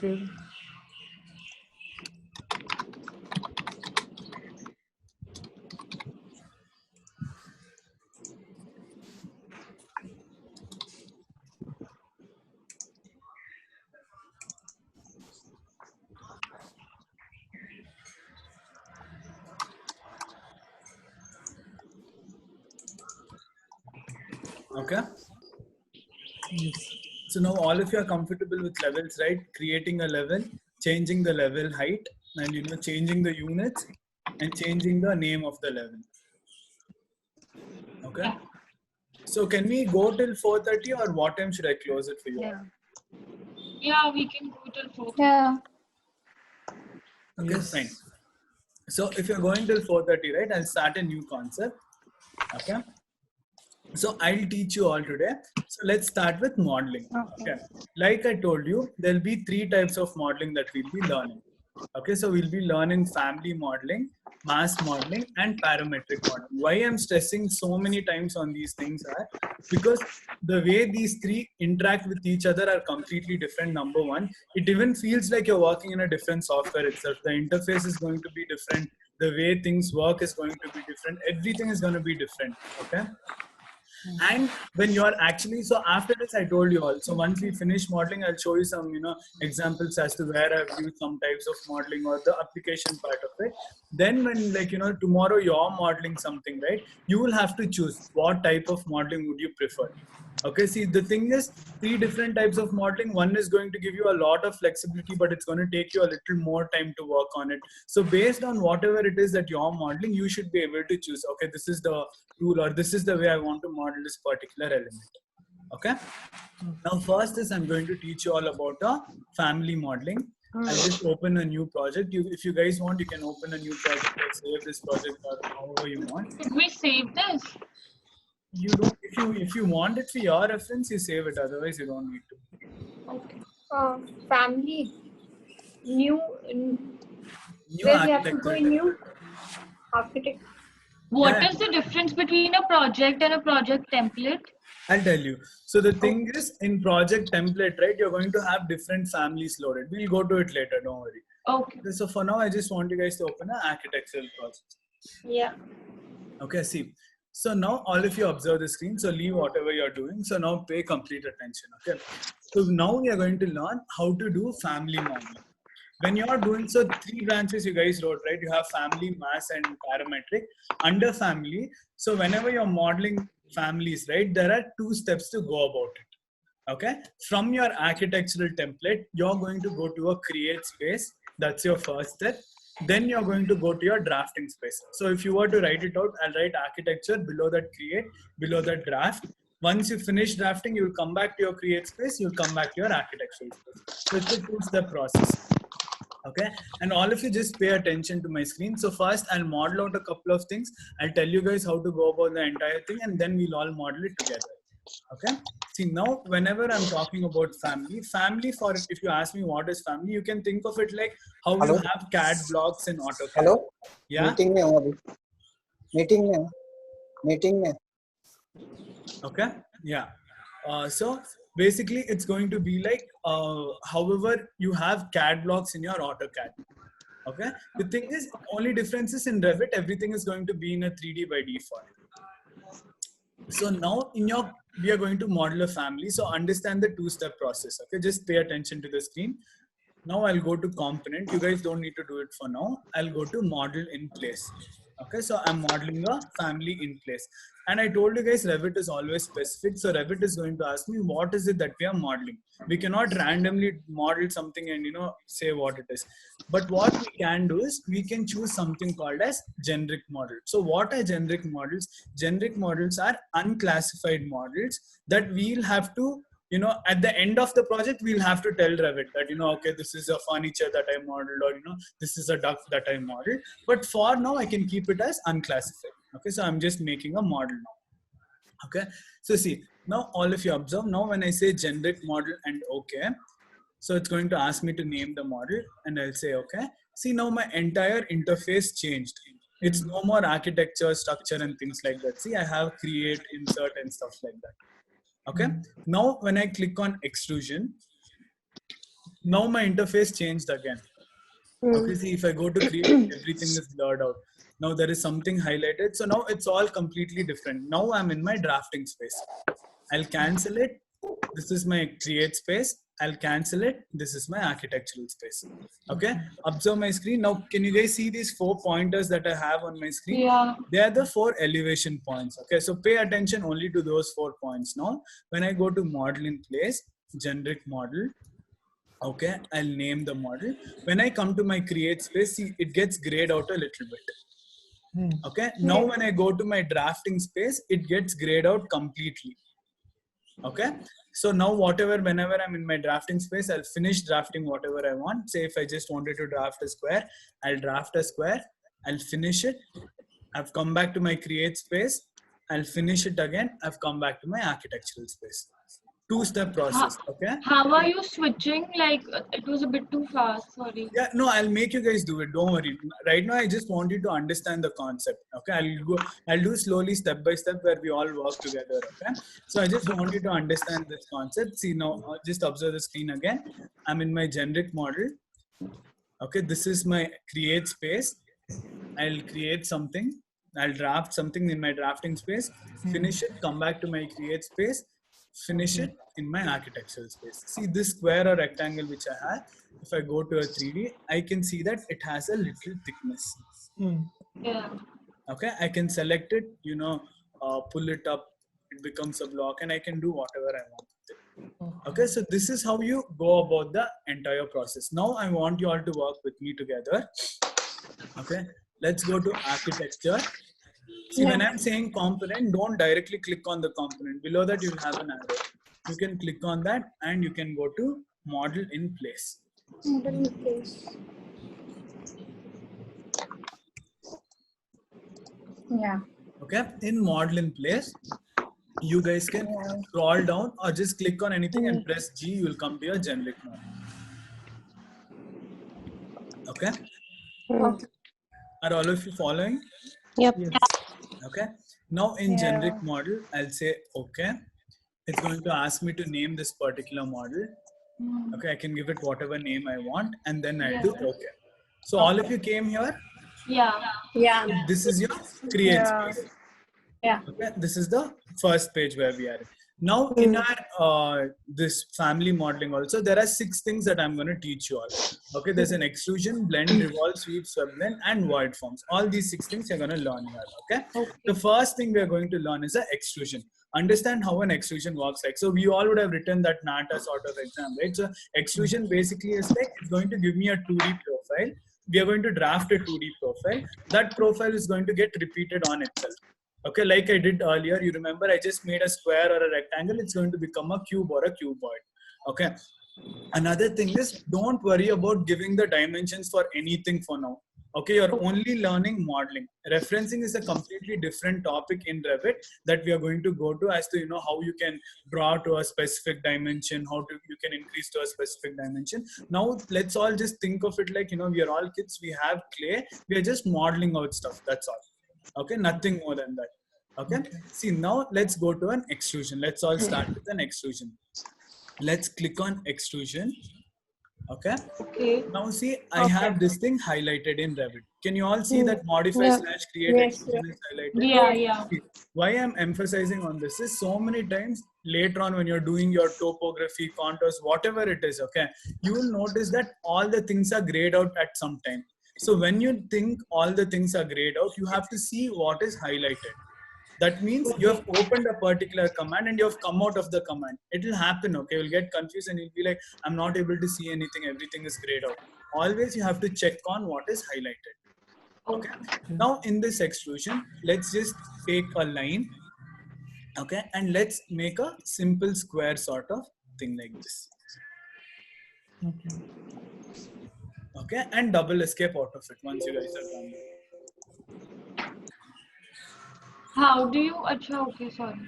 B: Okay.
A: Okay. So now all of you are comfortable with levels, right? Creating a level, changing the level height, and changing the units and changing the name of the level. Okay. So can we go till 4:30 or what time should I close it for you?
D: Yeah, we can go till 4.
C: Yeah.
A: Okay, fine. So if you're going till 4:30, right, I'll start a new concept. Okay. So I'll teach you all today. So let's start with modeling. Okay. Like I told you, there'll be 3 types of modeling that we'll be learning. Okay, so we'll be learning family modeling, mass modeling, and parametric modeling. Why I'm stressing so many times on these things are because the way these 3 interact with each other are completely different. Number one, it even feels like you're working in a different software itself. The interface is going to be different. The way things work is going to be different. Everything is going to be different. Okay. And when you're actually, so after this, I told you all, so once we finish modeling, I'll show you some, examples as to where I've used some types of modeling or the application part of it. Then when, tomorrow you're modeling something, right? You will have to choose what type of modeling would you prefer. Okay, see, the thing is 3 different types of modeling. One is going to give you a lot of flexibility, but it's going to take you a little more time to work on it. So based on whatever it is that you're modeling, you should be able to choose, okay, this is the tool or this is the way I want to model this particular element. Okay. Now first is I'm going to teach you all about family modeling. I'll just open a new project. If you guys want, you can open a new project or save this project or however you want.
D: Should we save this?
A: You don't. If you want it for your reference, you save it. Otherwise, you don't need to.
H: Okay. Family. New
A: New
H: where we have to go in new architect.
D: What is the difference between a project and a project template?
A: I'll tell you. So the thing is, in project template, right, you're going to have different families loaded. We'll go to it later. Don't worry.
D: Okay.
A: So for now, I just want you guys to open an architectural project.
H: Yeah.
A: Okay. See. So now all of you observe the screen. So leave whatever you're doing. So now pay complete attention. Okay. So now we are going to learn how to do family modeling. When you're doing, so 3 branches you guys wrote, right? You have family, mass, and parametric. Under family, so whenever you're modeling families, right, there are 2 steps to go about it. Okay. From your architectural template, you're going to go to a create space. That's your first step. Then you're going to go to your drafting space. So if you were to write it out, I'll write architecture, below that create, below that draft. Once you finish drafting, you'll come back to your create space, you'll come back to your architectural space. So it's a two-step process. Okay, and all of you just pay attention to my screen. So first I'll model out a couple of things. I'll tell you guys how to go about the entire thing, and then we'll all model it together. Okay, see now whenever I'm talking about family, for if you ask me what is family, you can think of it like how
I: Hello?
A: you have CAD blocks in AutoCAD.
I: Hello
A: Yeah.
I: Meeting में हूँ अभी meeting में
A: Okay, yeah. So basically it's going to be like however you have CAD blocks in your AutoCAD. Okay, the thing is, only difference is in Revit, everything is going to be in a 3D by default. So now we are going to model a family. So understand the two-step process. Okay, just pay attention to the screen. Now I'll go to component. You guys don't need to do it for now. I'll go to model in place. Okay, so I'm modeling a family in place. And I told you guys Revit is always specific. So Revit is going to ask me, what is it that we are modeling? We cannot randomly model something and say what it is. But what we can do is we can choose something called as generic model. So what are generic models? Generic models are unclassified models that we'll have to at the end of the project, we'll have to tell Revit that, okay, this is a furniture that I modeled, or, this is a duck that I modeled. But for now, I can keep it as unclassified. Okay, so I'm just making a model now. Okay, so see, now all of you observe. Now when I say generic model and okay, so it's going to ask me to name the model and I'll say okay. See, now my entire interface changed. It's no more architecture, structure and things like that. See, I have create, insert and stuff like that. Okay, now when I click on extrusion, now my interface changed again. Okay, see, if I go to create, everything is blurred out. Now there is something highlighted. So now it's all completely different. Now I'm in my drafting space. I'll cancel it. This is my create space. I'll cancel it. This is my architectural space. Okay, observe my screen. Now, can you guys see these 4 pointers that I have on my screen?
D: Yeah.
A: They are the 4 elevation points. Okay, so pay attention only to those 4 points. Now, when I go to model in place, generic model, okay, I'll name the model. When I come to my create space, see, it gets grayed out a little bit. Okay, now when I go to my drafting space, it gets grayed out completely. Okay, so now whenever I'm in my drafting space, I'll finish drafting whatever I want. Say if I just wanted to draft a square, I'll draft a square, I'll finish it. I've come back to my create space, I'll finish it again. I've come back to my architectural space. Two-step process. Okay,
D: How are you switching? Like it was a bit too fast. Sorry.
A: yeah, no, I'll make you guys do it. Don't worry. Right now, I just want you to understand the concept. Okay, I'll do slowly, step by step, where we all work together. Okay, so I just want you to understand this concept. See now, just observe the screen again. I'm in my generic model. Okay, this is my create space. I'll create something. I'll draft something in my drafting space. Finish it. Come back to my create space. Finish it in my architectural space. See this square or rectangle which I have. If I go to a 3D, I can see that it has a little thickness.
D: Yeah.
A: Okay, I can select it, pull it up, it becomes a block, and I can do whatever I want with it. Okay, so this is how you go about the entire process. Now I want you all to work with me together. Okay, let's go to architecture. See, when I'm saying component, don't directly click on the component. Below that, you'll have an arrow. You can click on that and you can go to model in place.
H: Model in place. Yeah.
A: Okay, in model in place, you guys can scroll down or just click on anything and press G, you will come to your generic model. Okay? Are all of you following?
E: Yep.
A: Okay. Now in generic model, I'll say okay. It's going to ask me to name this particular model. Okay, I can give it whatever name I want, and then I'll do okay. So all of you came here.
D: Yeah.
H: Yeah.
A: This is your create space.
H: Yeah.
A: Okay, this is the first page where we are. Now in our this family modeling also, there are 6 things that I'm going to teach you all. Okay, there's an extrusion, blend, revolve, sweep, swept blend, and void forms. All these 6 things you're going to learn here. Okay? The first thing we are going to learn is the extrusion. Understand how an extrusion works like. So we all would have written that NATA sort of exam, right? So extrusion basically is like, it's going to give me a 2D profile. We are going to draft a 2D profile. That profile is going to get repeated on itself. Okay, like I did earlier, you remember I just made a square or a rectangle, it's going to become a cube or a cuboid. Okay. Another thing is, don't worry about giving the dimensions for anything for now. Okay, you're only learning modeling. Referencing is a completely different topic in Revit that we are going to go to, as to how you can draw to a specific dimension, you can increase to a specific dimension. Now let's all just think of it like, we are all kids, we have clay, we are just modeling out stuff, that's all. Okay, nothing more than that. Okay. See, now let's go to an extrusion. Let's all start with an extrusion. Let's click on extrusion. Okay.
E: Okay.
A: Now see, I have this thing highlighted in Revit. Can you all see that modify
E: Yeah.
A: / create
H: Yes,
A: extrusion is highlighted?
D: Yeah.
A: Why I'm emphasizing on this is so many times later on when you're doing your topography, contours, whatever it is, okay, you will notice that all the things are grayed out at some time. So when you think all the things are grayed out, you have to see what is highlighted. That means you have opened a particular command and you have come out of the command. It will happen, okay? You'll get confused and you'll be like, I'm not able to see anything. Everything is grayed out. Always you have to check on what is highlighted. Okay. Now in this extrusion, let's just take a line. Okay. And let's make a simple square sort of thing like this.
B: Okay.
A: Okay. And double escape out of it once you guys are done.
D: How do you? Acha, okay, sorry.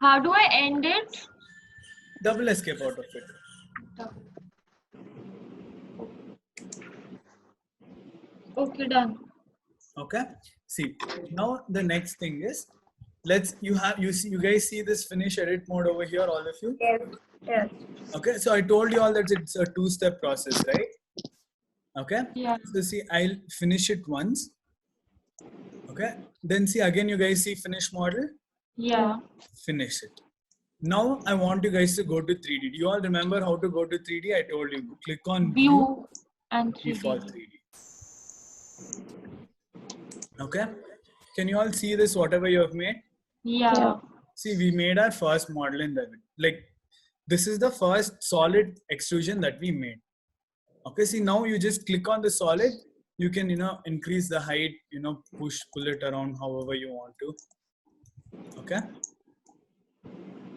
D: How do I end it?
A: Double escape out of it.
D: Okay, done.
A: Okay. See, now the next thing is, you guys see this finish edit mode over here, all of you?
H: Yes. Yes.
A: Okay. So I told you all that it's a 2-step process, right? Okay.
D: Yeah.
A: So see, I'll finish it once. Okay. Then see, again, you guys see finish model.
D: Yeah.
A: Finish it. Now I want you guys to go to 3D. Do you all remember how to go to 3D? I told you, click on
D: View and 3D.
A: default 3D. Okay. Can you all see this, whatever you have made?
D: Yeah.
A: See, we made our first model in Revit. Like, this is the first solid extrusion that we made. Okay, see, now you just click on the solid. You can, increase the height, pull it around however you want to. Okay.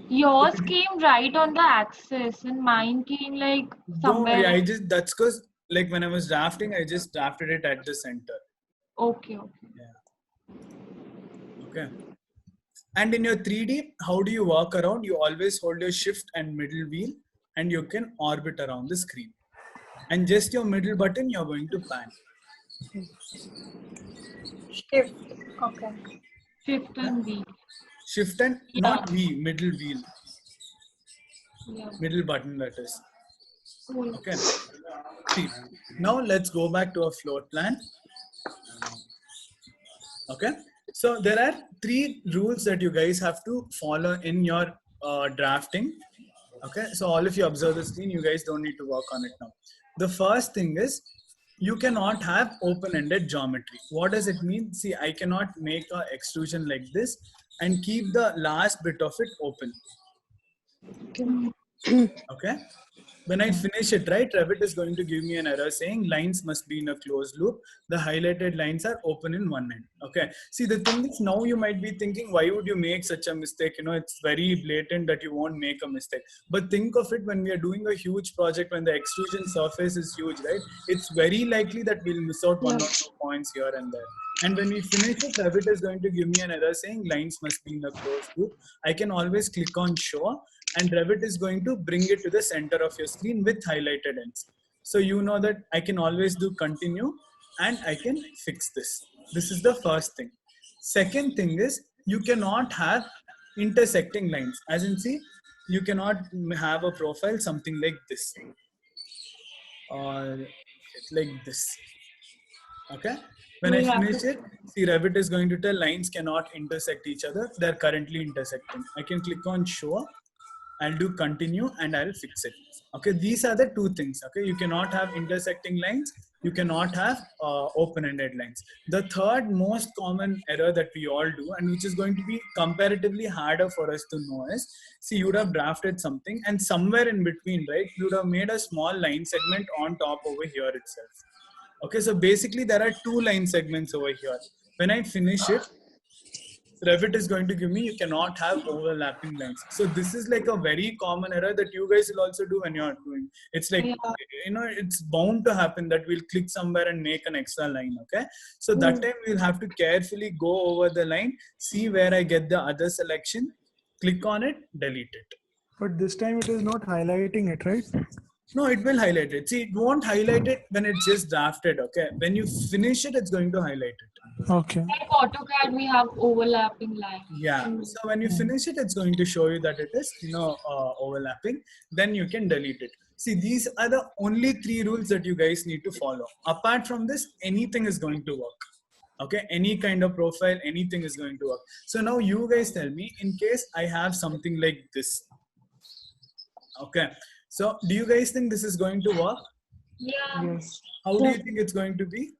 D: Yours came right on the axis and mine came like
A: Don't worry,
D: somewhere.
A: that's because like when I was drafting, I just drafted it at the center.
D: Okay.
A: Yeah. Okay. And in your 3D, how do you walk around? You always hold your shift and middle wheel and you can orbit around the screen. And just your middle button, you're going to pan.
H: Shift. Okay.
D: Shift and V.
A: Shift and not V, middle wheel.
D: Yeah.
A: Middle button, that is.
D: Cool.
A: Okay. See, now let's go back to our floor plan. Okay. So there are 3 rules that you guys have to follow in your drafting. Okay. So all of you observe the screen. You guys don't need to work on it now. The first thing is, you cannot have open-ended geometry. What does it mean? See, I cannot make an extrusion like this and keep the last bit of it open. Okay. When I finish it, right, Revit is going to give me an error saying lines must be in a closed loop. The highlighted lines are open in one end. Okay. See, the thing is, now you might be thinking, why would you make such a mistake? It's very blatant that you won't make a mistake. But think of it when we are doing a huge project, when the extrusion surface is huge, right? It's very likely that we'll miss out 1 or 2 points here and there. And when we finish it, Revit is going to give me an error saying lines must be in a closed loop. I can always click on show and Revit is going to bring it to the center of your screen with highlighted ends. So you know that I can always do continue and I can fix this. This is the first thing. Second thing is, you cannot have intersecting lines. As in, see, you cannot have a profile something like this or like this. Okay. When I finish it, see, Revit is going to tell lines cannot intersect each other. They're currently intersecting. I can click on show. I'll do continue and I'll fix it. Okay, these are the 2 things. Okay, you cannot have intersecting lines. You cannot have open-ended lines. The third most common error that we all do, and which is going to be comparatively harder for us to know, is, see, you would have drafted something and somewhere in between, right, you would have made a small line segment on top over here itself. Okay, so basically there are 2 line segments over here. When I finish it, Revit is going to give me, you cannot have overlapping lines. So this is like a very common error that you guys will also do when you're doing. It's like, it's bound to happen that we'll click somewhere and make an extra line, okay? So that time we'll have to carefully go over the line, see where I get the other selection, click on it, delete it.
B: But this time it is not highlighting it, right?
A: No, it will highlight it. See, it won't highlight it when it's just drafted, okay? When you finish it, it's going to highlight it.
B: Okay.
D: Like AutoCAD, we have overlapping lines.
A: Yeah. So when you finish it, it's going to show you that it is, overlapping. Then you can delete it. See, these are the only 3 rules that you guys need to follow. Apart from this, anything is going to work. Okay, any kind of profile, anything is going to work. So now you guys tell me, in case I have something like this. Okay. So do you guys think this is going to work?
D: Yeah.
B: Yes.
A: How do you think it's going to be?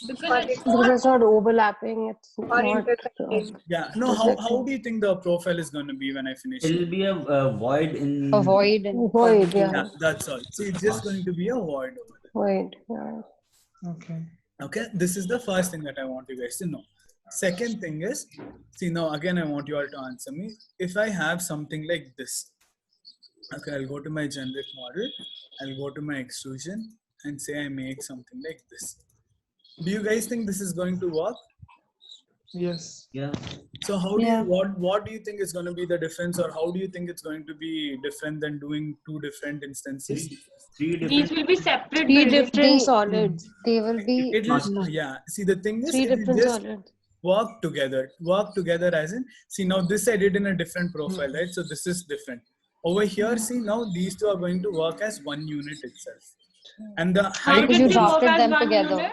D: Because it's
E: Because it's not overlapping. It's
H: Or
E: not.
H: interconnecting.
A: Yeah. No, how do you think the profile is going to be when I finish
G: It'll
A: it?
G: be a void in.
C: Avoid and
E: Void,
A: Yeah,
E: yeah.
A: that's all. See, it's just going to be a void over there.
E: Void, yeah.
B: Okay.
A: Okay, this is the first thing that I want you guys to know. Second thing is, see now again I want you all to answer me. If I have something like this, okay, I'll go to my generic model, I'll go to my extrusion and say I make something like this. Do you guys think this is going to work?
B: Yes.
G: Yeah.
A: So how do
C: Yeah.
A: you, what do you think is going to be the difference, or how do you think it's going to be different than doing 2 different instances?
G: Three
D: these
G: different.
D: will be separate.
E: 3
D: buildings.
E: different solids.
C: they will be
A: It will, yeah. See, the thing is,
E: 3
A: it will
E: different
A: just
E: solids.
A: work together as in, see now this I did in a different profile, right? So this is different. Over here, see now these 2 are going to work as one unit itself. And the
D: How
A: height
C: Because
D: did
C: you
D: they
C: drafted
D: work as
C: them
D: one
C: together.
D: unit?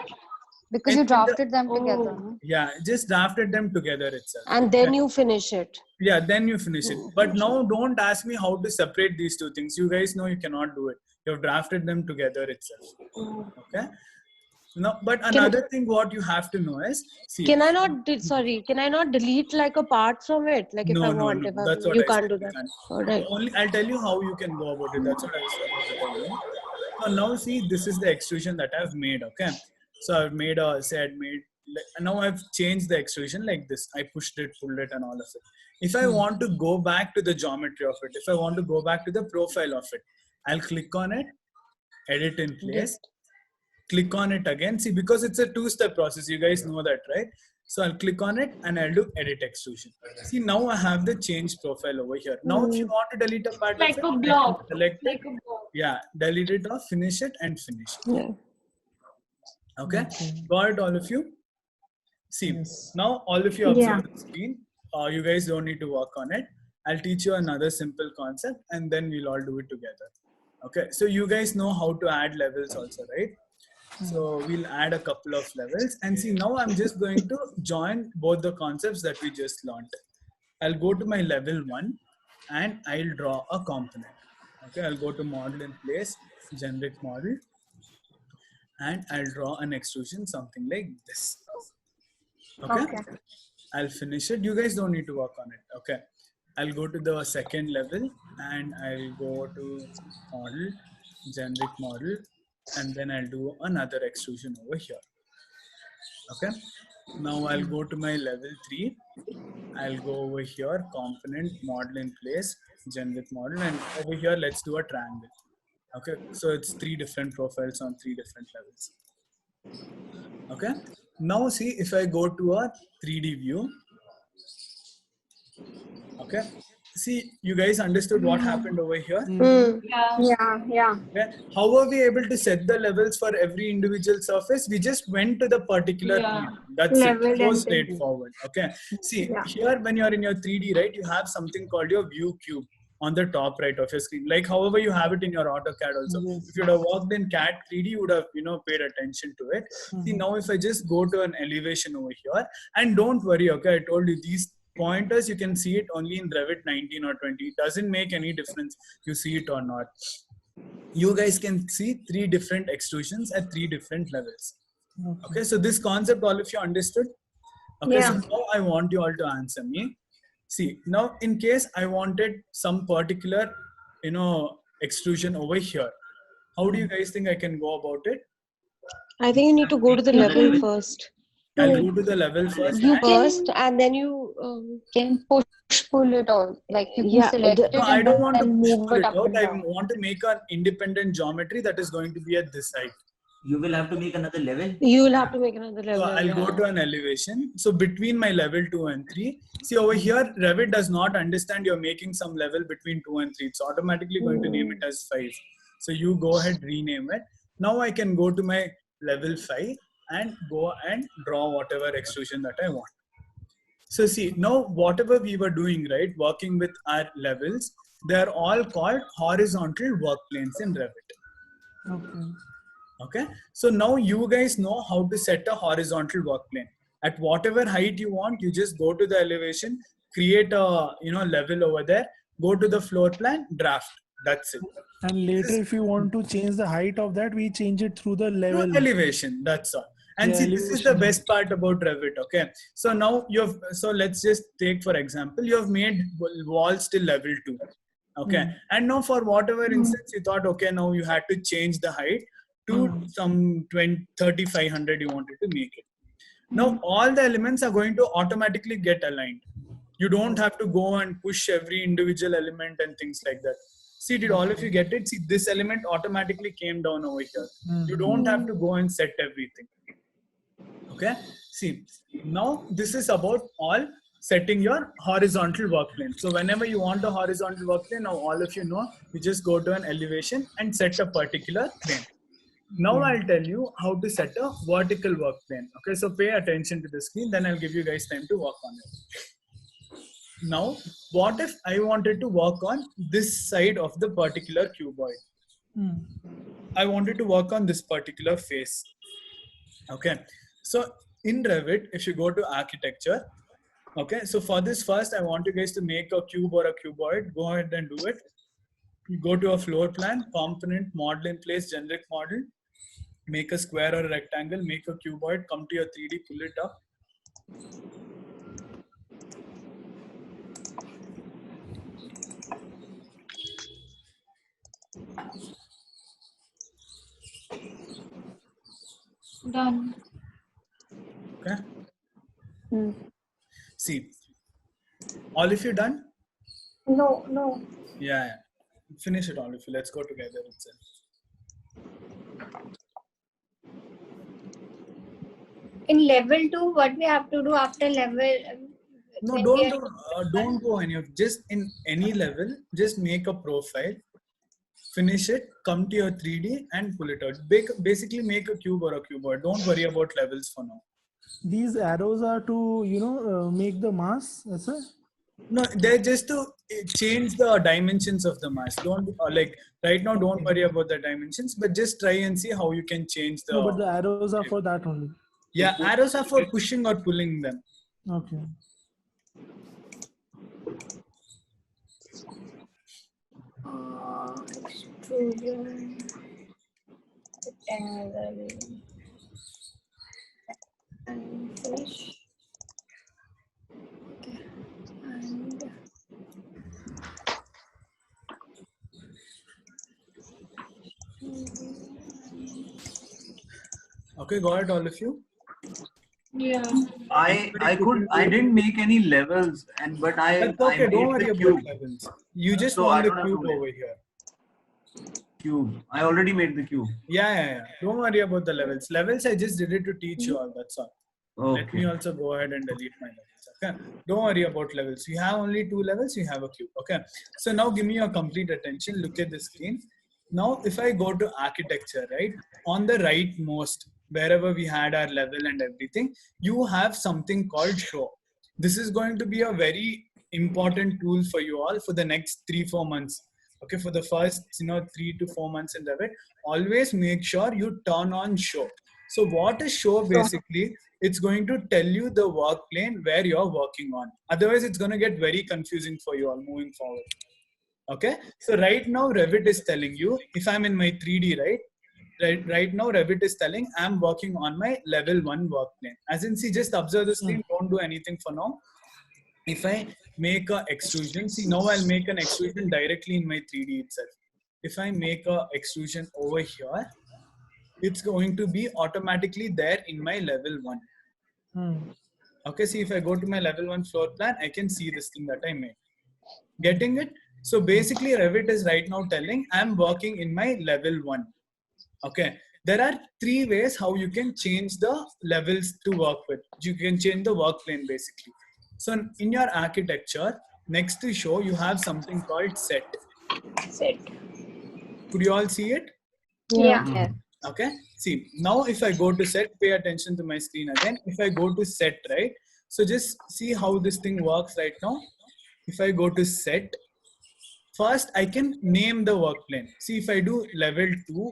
C: because you
A: in the-
C: drafted them together. No?
A: yeah, just drafted them together itself.
E: And then you finish it.
A: Yeah, then you finish it. But now don't ask me how to separate these 2 things. You guys know you cannot do it. You have drafted them together itself. Okay. No, but another thing what you have to know is, see,
E: Can I not, can I not delete like a part from it? Like if I want, if
A: that's
E: I,
A: what
E: you
A: I
E: can't
A: said,
E: do
A: you
E: that.
A: can't.
E: All right.
A: Only I'll tell you how you can go about it. That's what I was about to tell you. So now see, this is the extrusion that I've made. Okay, so I've made now I've changed the extrusion like this. I pushed it, pulled it, and all of it. If I want to go back to the geometry of it, if I want to go back to the profile of it, I'll click on it, edit in place, click on it again. See, because it's a 2-step process, you guys know that, right? So I'll click on it and I'll do edit extrusion. See, now I have the change profile over here. Now, if you want to delete a part
D: Like
A: of
D: a
A: it,
D: block.
A: select it.
D: Like a block.
A: Yeah, delete it or finish it and finish it.
E: Yeah.
A: Okay, got it, all of you? See,
B: Yes.
A: now all of you observe the screen. You guys don't need to work on it. I'll teach you another simple concept and then we'll all do it together. Okay, so you guys know how to add levels also, right? So we'll add a couple of levels and see, now I'm just going to join both the concepts that we just learned. I'll go to my level 1 and I'll draw a component. Okay, I'll go to model in place, generic model, and I'll draw an extrusion, something like this. Okay. I'll finish it. You guys don't need to work on it. Okay. I'll go to the second level and I'll go to model, generic model, and then I'll do another extrusion over here. Okay. Now I'll go to my level 3. I'll go over here, component, model in place, generic model, and over here, let's do a triangle. Okay. So it's 3 different profiles on 3 different levels. Okay. Now see, if I go to a 3D view, okay, see, you guys understood what happened over here?
D: Yeah.
A: Okay. How are we able to set the levels for every individual surface? We just went to the particular point. That's
H: Level
A: it. So
H: and
A: straightforward. Okay. See, here when you're in your 3D, right, you have something called your view cube on the top right of your screen. Like however you have it in your AutoCAD also. If you'd have worked in CAD 3D, you would have, paid attention to it. See, now if I just go to an elevation over here, and don't worry, okay, I told you these pointers, you can see it only in Revit 19 or 20. It doesn't make any difference you see it or not. You guys can see 3 different extrusions at 3 different levels. Okay, so this concept all of you understood? Okay, so now I want you all to answer me. See, now in case I wanted some particular, extrusion over here, how do you guys think I can go about it?
E: I think you need to go to the level first.
A: I'll go to the level first.
C: You
A: and-
E: First, and then you.
C: can push pull it all. Like you can
E: Yeah,
C: select
E: the-
C: it
A: No, I
C: and
A: don't want to
C: then
A: push
C: move
A: pull
C: it
A: it
C: up
A: out.
C: and
A: I
C: down.
A: want to make an independent geometry that is going to be at this height.
G: You will have to make another level.
E: You will have to make another
A: So
E: level.
A: I'll go to an elevation. So between my level 2 and 3, see over here, Revit does not understand you're making some level between 2 and 3. It's automatically going to name it as 5. So you go ahead, rename it. Now I can go to my level 5 and go and draw whatever extrusion that I want. So see, now whatever we were doing, right, working with our levels, they're all called horizontal work planes in Revit.
B: Okay.
A: Okay, so now you guys know how to set a horizontal work plane. At whatever height you want, you just go to the elevation, create a level over there, go to the floor plan, draft. That's it.
B: And later, if you want to change the height of that, we change it through the
A: No,
B: level.
A: elevation. That's all. And
B: Yeah,
A: see, this is the
B: elevation.
A: best part about Revit. Okay, so now so let's just take for example, you have made walls till level 2. Okay, and now for whatever instance you thought, okay, now you had to change the height to some 3,500 you wanted to make it. Now all the elements are going to automatically get aligned. You don't have to go and push every individual element and things like that. See, did all of you get it? See, this element automatically came down over here. You don't have to go and set everything. Okay, see, now this is about all setting your horizontal work plane. So whenever you want a horizontal work plane, now all of you know, you just go to an elevation and set a particular plane. Now I'll tell you how to set a vertical work plane. Okay, so pay attention to the screen, then I'll give you guys time to work on it. Now, what if I wanted to work on this side of the particular cuboid? I wanted to work on this particular face. Okay, so in Revit, if you go to architecture, okay, so for this first, I want you guys to make a cube or a cuboid. Go ahead and do it. You go to a floor plan, component, model in place, generic model, make a square or a rectangle, make a cuboid, come to your 3D, pull it up.
D: Done.
A: Okay. See, all of you done?
H: No, no.
A: Yeah. Finish it all of you. Let's go together itself.
H: In level 2, what we have to do after level?
A: No,
H: when we
A: don't
H: are-
A: don't go any of. Just in any level, just make a profile, finish it, come to your 3D and pull it out. Basically, make a cube or a cuboid. Don't worry about levels for now.
B: These arrows are to, make the mass. That's it.
A: No, they're just to change the dimensions of the mass. Don't like right now. Don't worry about the dimensions, but just try and see how you can change the.
B: No, but the arrows are for that only.
A: Yeah, arrows are for pushing or pulling them.
B: Okay.
H: Extrusion. Rectangle. And finish. Okay. And
A: Okay, got it, all of you.
D: Yeah.
F: I didn't make any levels, but I
A: That's okay.
F: I
A: Don't
F: made
A: worry
F: the
A: about
F: cube.
A: levels. You just
F: So
A: want
F: I
A: the
F: don't have to
A: cube
F: make-
A: over here.
F: Cube. I already made the cube.
A: Yeah. Don't worry about the levels. Levels, I just did it to teach you all. That's all. Let me
F: Okay.
A: also go ahead and delete my levels. Okay. Don't worry about levels. You have only 2 levels. You have a cube. Okay. So now give me your complete attention. Look at the screen. Now, if I go to architecture, right, on the right most, wherever we had our level and everything, you have something called show. This is going to be a very important tool for you all for the next 3-4 months. Okay, for the first 3 to 4 months in Revit, always make sure you turn on show. So what is show basically? It's going to tell you the work plane where you're working on. Otherwise, it's going to get very confusing for you all moving forward. Okay, so right now Revit is telling you, if I'm in my 3D, right now Revit is telling I'm working on my level 1 work plane. As in, see, just observe the screen, don't do anything for now. If I make a extrusion, see, now I'll make an extrusion directly in my 3D itself. If I make a extrusion over here, it's going to be automatically there in my level 1.
B: Hmm.
A: Okay, see, if I go to my level 1 floor plan, I can see this thing that I made. Getting it? So basically Revit is right now telling I'm working in my level 1. Okay, there are 3 ways how you can change the levels to work with. You can change the work plane basically. So in your architecture, next to show, you have something called set.
H: Set.
A: Could you all see it?
H: Yeah.
C: Yeah.
A: Okay, see, now if I go to set, pay attention to my screen again. If I go to set, right? So just see how this thing works right now. If I go to set, first I can name the work plane. See, if I do level 2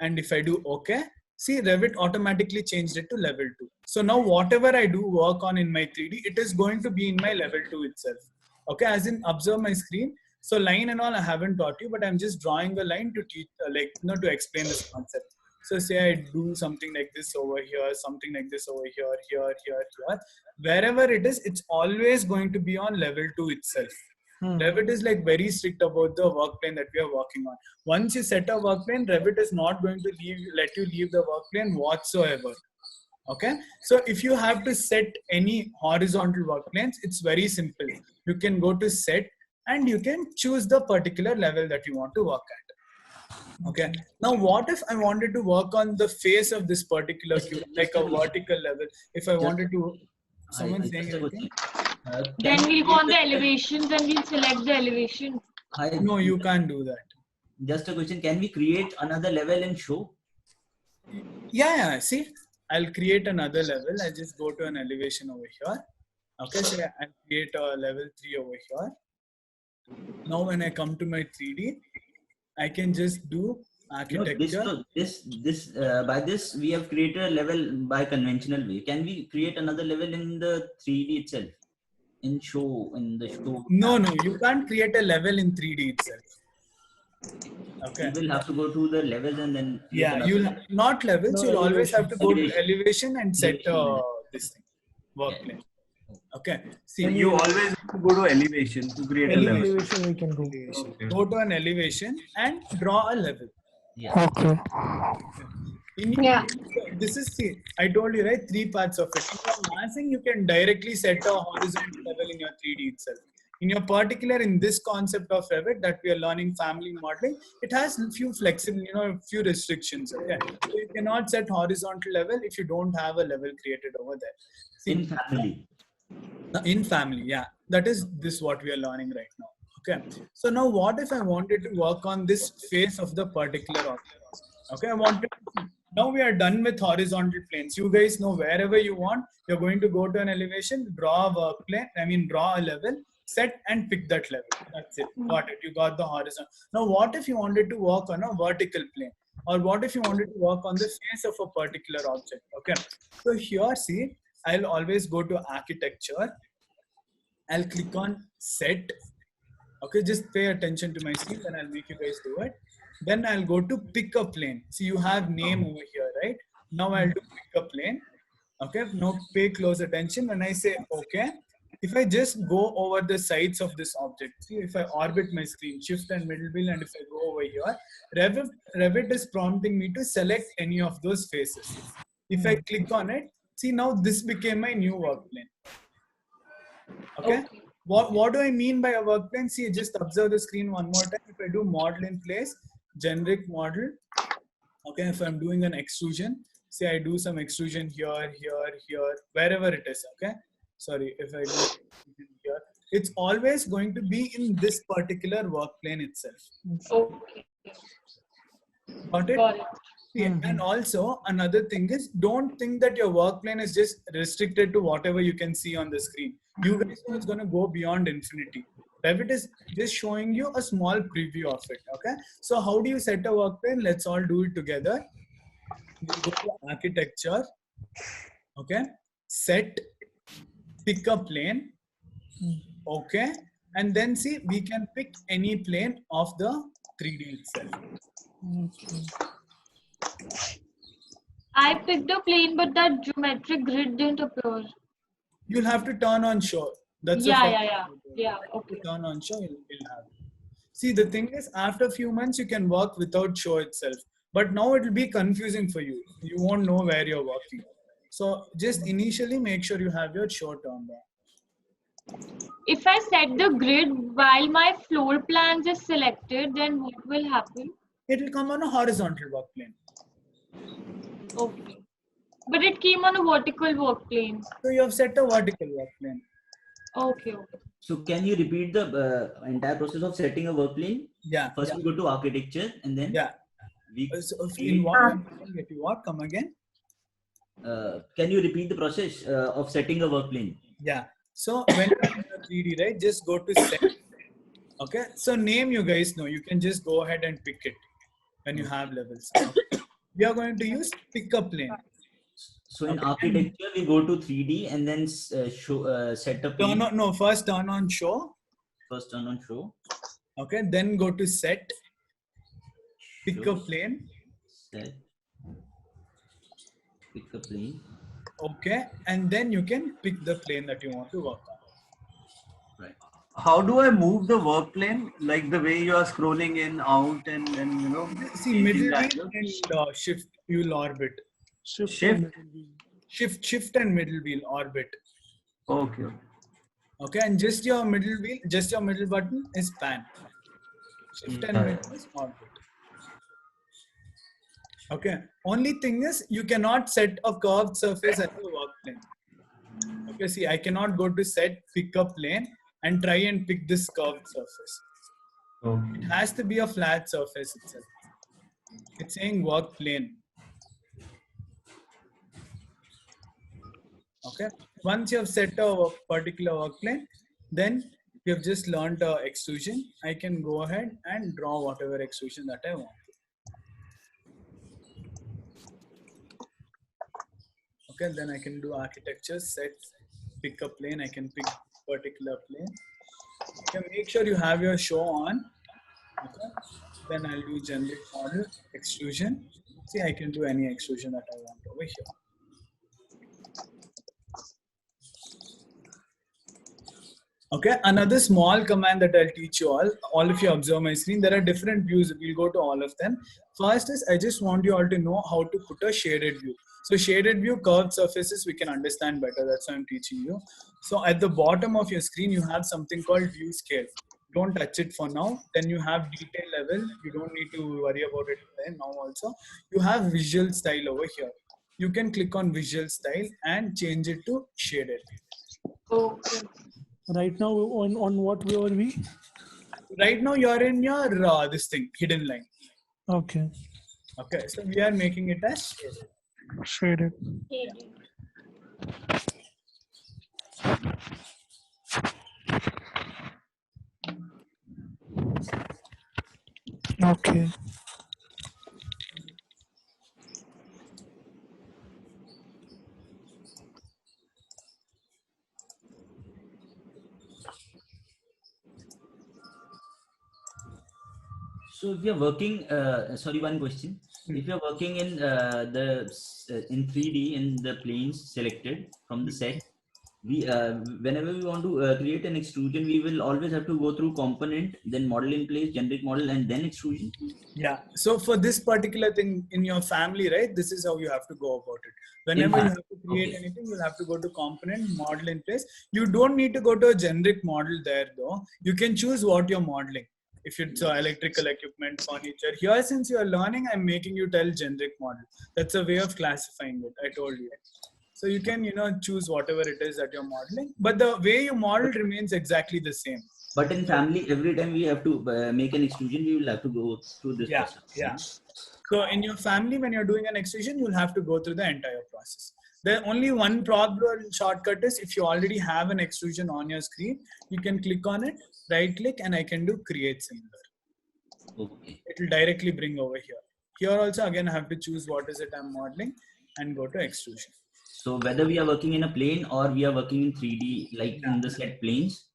A: and if I do OK, see, Revit automatically changed it to level 2. So now whatever I do work on in my 3D, it is going to be in my level 2 itself. Okay, as in observe my screen. So line and all I haven't taught you, but I'm just drawing a line to teach, to explain this concept. So say I do something like this over here, something like this over here, here. Wherever it is, it's always going to be on level 2 itself. Revit is like very strict about the work plane that we are working on. Once you set a work plane, Revit is not going to let you leave the work plane whatsoever. Okay, so if you have to set any horizontal work planes, it's very simple. You can go to set and you can choose the particular level that you want to work at. Okay, now what if I wanted to work on the face of this particular cube, like a vertical level? If I wanted to, someone saying anything?
D: Then we'll go on the elevations and we'll select the elevation.
A: No, you can't do that.
G: Just a question. Can we create another level and show?
A: Yeah, see, I'll create another level. I just go to an elevation over here. Okay, so I'll create a level 3 over here. Now when I come to my 3D, I can just do architecture.
G: By this we have created a level by conventional way. Can we create another level in the 3D itself? In show, in the show?
A: No, you can't create a level in 3D itself. Okay.
G: You will have to go to the levels and then.
A: Yeah, you'll not levels. You'll always have to go to elevation and set this thing, work plane. Okay. See,
F: you always have to go to elevation to create a level.
B: Elevation we can do.
F: Okay.
A: Go to an elevation and draw a level.
G: Yeah.
B: Okay.
H: Yeah.
A: This is, see, I told you, right, 3 parts of it. In your massing, you can directly set a horizontal level in your 3D itself. In your particular, in this concept of Revit that we are learning, family modeling, it has a few flexible, few restrictions. Okay, so you cannot set horizontal level if you don't have a level created over there. See,
G: In family.
A: in family, yeah, that is this what we are learning right now. Okay, so now what if I wanted to work on this face of the particular object? Okay, I wanted to, now we are done with horizontal planes. You guys know wherever you want, you're going to go to an elevation, draw a work plane, draw a level, set and pick that level. That's it. Got it. You got the horizon. Now, what if you wanted to work on a vertical plane? Or what if you wanted to work on the face of a particular object? Okay. So here, see, I'll always go to architecture. I'll click on set. Okay, just pay attention to my screen, then I'll make you guys do it. Then I'll go to pick a plane. So you have name over here, right? Now I'll do pick a plane. Okay, now pay close attention. When I say okay, if I just go over the sides of this object, see, if I orbit my screen, shift and middle wheel, and if I go over here, Revit is prompting me to select any of those faces. If I click on it, see, now this became my new work plane. Okay. What do I mean by a work plane? See, just observe the screen one more time. If I do model in place, generic model. Okay, if I'm doing an extrusion, say I do some extrusion here, wherever it is. Okay. Sorry, if I do here, it's always going to be in this particular work plane itself.
D: Okay.
A: Got it?
D: Got it.
A: Yeah. And also another thing is, don't think that your work plane is just restricted to whatever you can see on the screen. You guys know it's going to go beyond infinity. Revit is just showing you a small preview of it. Okay. So how do you set a work plane? Let's all do it together. You go to architecture. Okay. Set. Pick a plane. Okay. And then see, we can pick any plane of the 3D itself.
D: I picked a plane, but that geometric grid didn't appear.
A: You'll have to turn on show. That's
D: Yeah. Okay.
A: Turn on show, you'll have it. See, the thing is, after a few months, you can work without show itself. But now it will be confusing for you. You won't know where you're working. So just initially make sure you have your show turned on.
D: If I set the grid while my floor plans is selected, then what will happen?
A: It will come on a horizontal work plane.
D: Okay. But it came on a vertical work plane.
A: So you have set a vertical work plane.
D: Okay.
G: So can you repeat the entire process of setting a work plane?
A: Yeah.
G: First we go to architecture and then we
A: So in what? I didn't get you. What? Come again.
G: can you repeat the process of setting a work plane?
A: Yeah. So when you're in your 3D, right, just go to set. Okay. So name you guys know. You can just go ahead and pick it when you have levels. We are going to use pick a plane.
G: So in architecture, we go to 3D and then set a plane.
A: No. First turn on show.
G: First turn on show.
A: Okay. Then go to set. Pick a plane.
G: Set. Pick a plane.
A: Okay. And then you can pick the plane that you want to work on.
G: Right.
F: How do I move the work plane? Like the way you are scrolling in, out, and you know.
A: See, middle
F: that,
A: wheel and shift, you will orbit.
F: Shift?
A: Shift and middle wheel orbit.
F: Okay.
A: Okay, and just your middle button is pan. Shift and middle is orbit. Okay. Only thing is you cannot set a curved surface at the work plane. Okay, see, I cannot go to set, pick a plane and try and pick this curved surface. It has to be a flat surface itself. It's saying work plane. Okay. Once you have set a particular work plane, then you have just learned extrusion. I can go ahead and draw whatever extrusion that I want. Okay, then I can do architecture, set, pick a plane. I can pick particular plane. Okay, make sure you have your show on. Okay, then I'll do generic model, extrusion. See, I can do any extrusion that I want over here. Okay, another small command that I'll teach you all of you observe my screen, there are different views. We'll go to all of them. First is, I just want you all to know how to put a shaded view. So shaded view, curved surfaces, we can understand better. That's why I'm teaching you. So at the bottom of your screen, you have something called view scale. Don't touch it for now. Then you have detail level. You don't need to worry about it then now also. You have visual style over here. You can click on visual style and change it to shaded.
D: Okay.
B: Right now, on what view are we?
A: Right now, you're in your this thing, hidden line.
B: Okay.
A: Okay, so we are making it as shaded.
B: Shaded. Okay.
G: So if you're working, sorry, one question. If you're working in in 3D in the planes selected from the set, we whenever we want to create an extrusion, we will always have to go through component, then model in place, generic model, and then extrusion.
A: Yeah. So for this particular thing in your family, right, this is how you have to go about it. Whenever you have to create anything, you'll have to go to component, model in place. You don't need to go to a generic model there though. You can choose what you're modeling. If it's electrical equipment, furniture. Here, since you are learning, I'm making you tell generic model. That's a way of classifying it. I told you. So you can, choose whatever it is that you're modeling. But the way you model remains exactly the same.
G: But in family, every time we have to make an extrusion, we will have to go through this process.
A: Yeah. So in your family, when you're doing an extrusion, you'll have to go through the entire process. The only one probable shortcut is if you already have an extrusion on your screen, you can click on it, right click, and I can do create similar.
G: Okay.
A: It will directly bring over here. Here also, again, I have to choose what is it I'm modeling and go to extrusion.
G: So whether we are working in a plane or we are working in 3D, like in the set planes,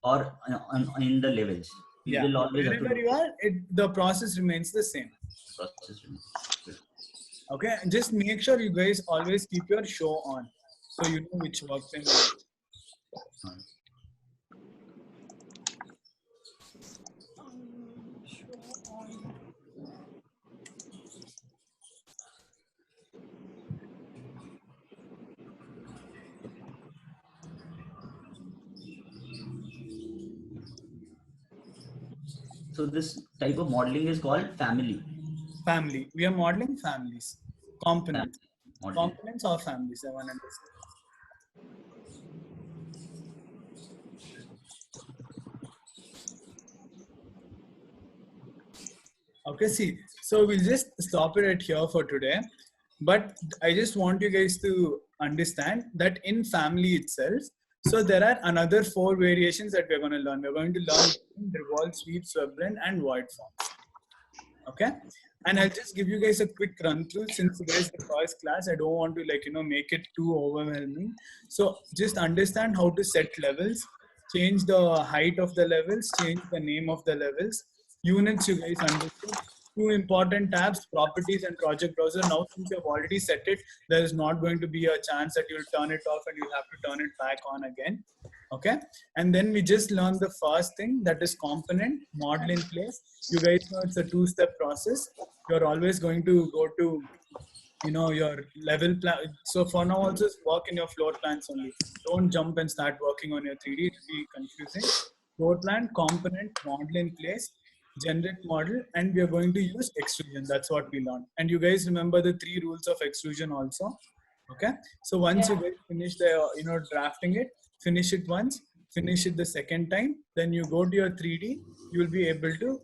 G: or in the levels, we will always have to.
A: Wherever you are, the process remains the same. Okay, and just make sure you guys always keep your show on, so you know which work frame.
G: So this type of modeling is called family.
A: Family. We are modeling families. Components.
G: Modeling.
A: Components or families, I want to understand. Okay, see, so we'll just stop it at here for today. But I just want you guys to understand that in family itself, so there are another 4 variations that we're going to learn. We're going to learn revolve, sweep, sweep-blend, and void forms. Okay, and I'll just give you guys a quick run through since today is the first class. I don't want to make it too overwhelming. So just understand how to set levels, change the height of the levels, change the name of the levels, units you guys understood. 2 important tabs, properties and project browser. Now since you've already set it, there is not going to be a chance that you'll turn it off and you'll have to turn it back on again. Okay, and then we just learned the first thing, that is component model in place. You guys know it's a 2-step process. You're always going to go to your level plan. So for now also work in your floor plans only. Don't jump and start working on your 3D. It'll be confusing. Floor plan, component, model in place, generate model, and we are going to use extrusion. That's what we learned. And you guys remember the 3 rules of extrusion also. Okay, so once you guys finish the drafting it, finish it once, finish it the second time, then you go to your 3D, you will be able to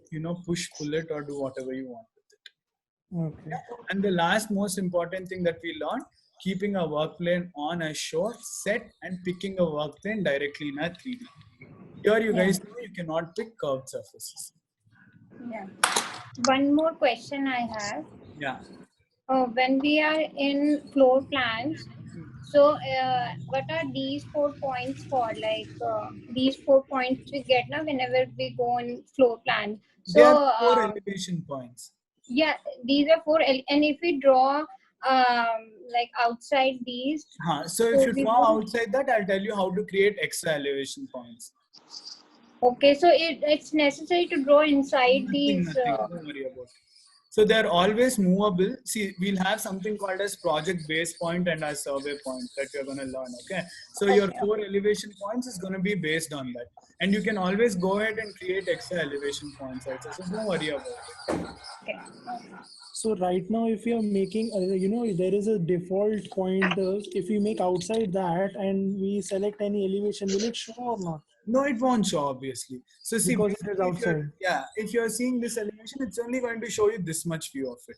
A: push, pull it, or do whatever you want with it.
B: Okay.
A: And the last most important thing that we learned, keeping a work plane on a show set and picking a work plane directly in a 3D. Here you guys know you cannot pick curved surfaces.
H: Yeah. One more question I have.
A: Yeah.
H: When we are in floor plans, so what are these 4 points for? Like these 4 points we get now whenever we go in floor plan.
A: They
H: So
A: are 4 elevation points.
H: yeah, these are 4, and if we draw like outside these.
A: So if you draw outside that, I'll tell you how to create extra elevation points.
H: Okay, so it's necessary to draw inside these.
A: Nothing, don't worry about it. So they're always movable. See, we'll have something called as project base point and our survey point that you're going to learn. Okay. So your 4 elevation points is going to be based on that. And you can always go ahead and create extra elevation points also. So don't worry about it.
H: Okay.
B: So right now, if you're making, there is a default point. If we make outside that and we select any elevation, will it show or not?
A: No, it won't show, obviously. So see,
B: because it is outside.
A: If you're seeing this elevation, it's only going to show you this much view of it.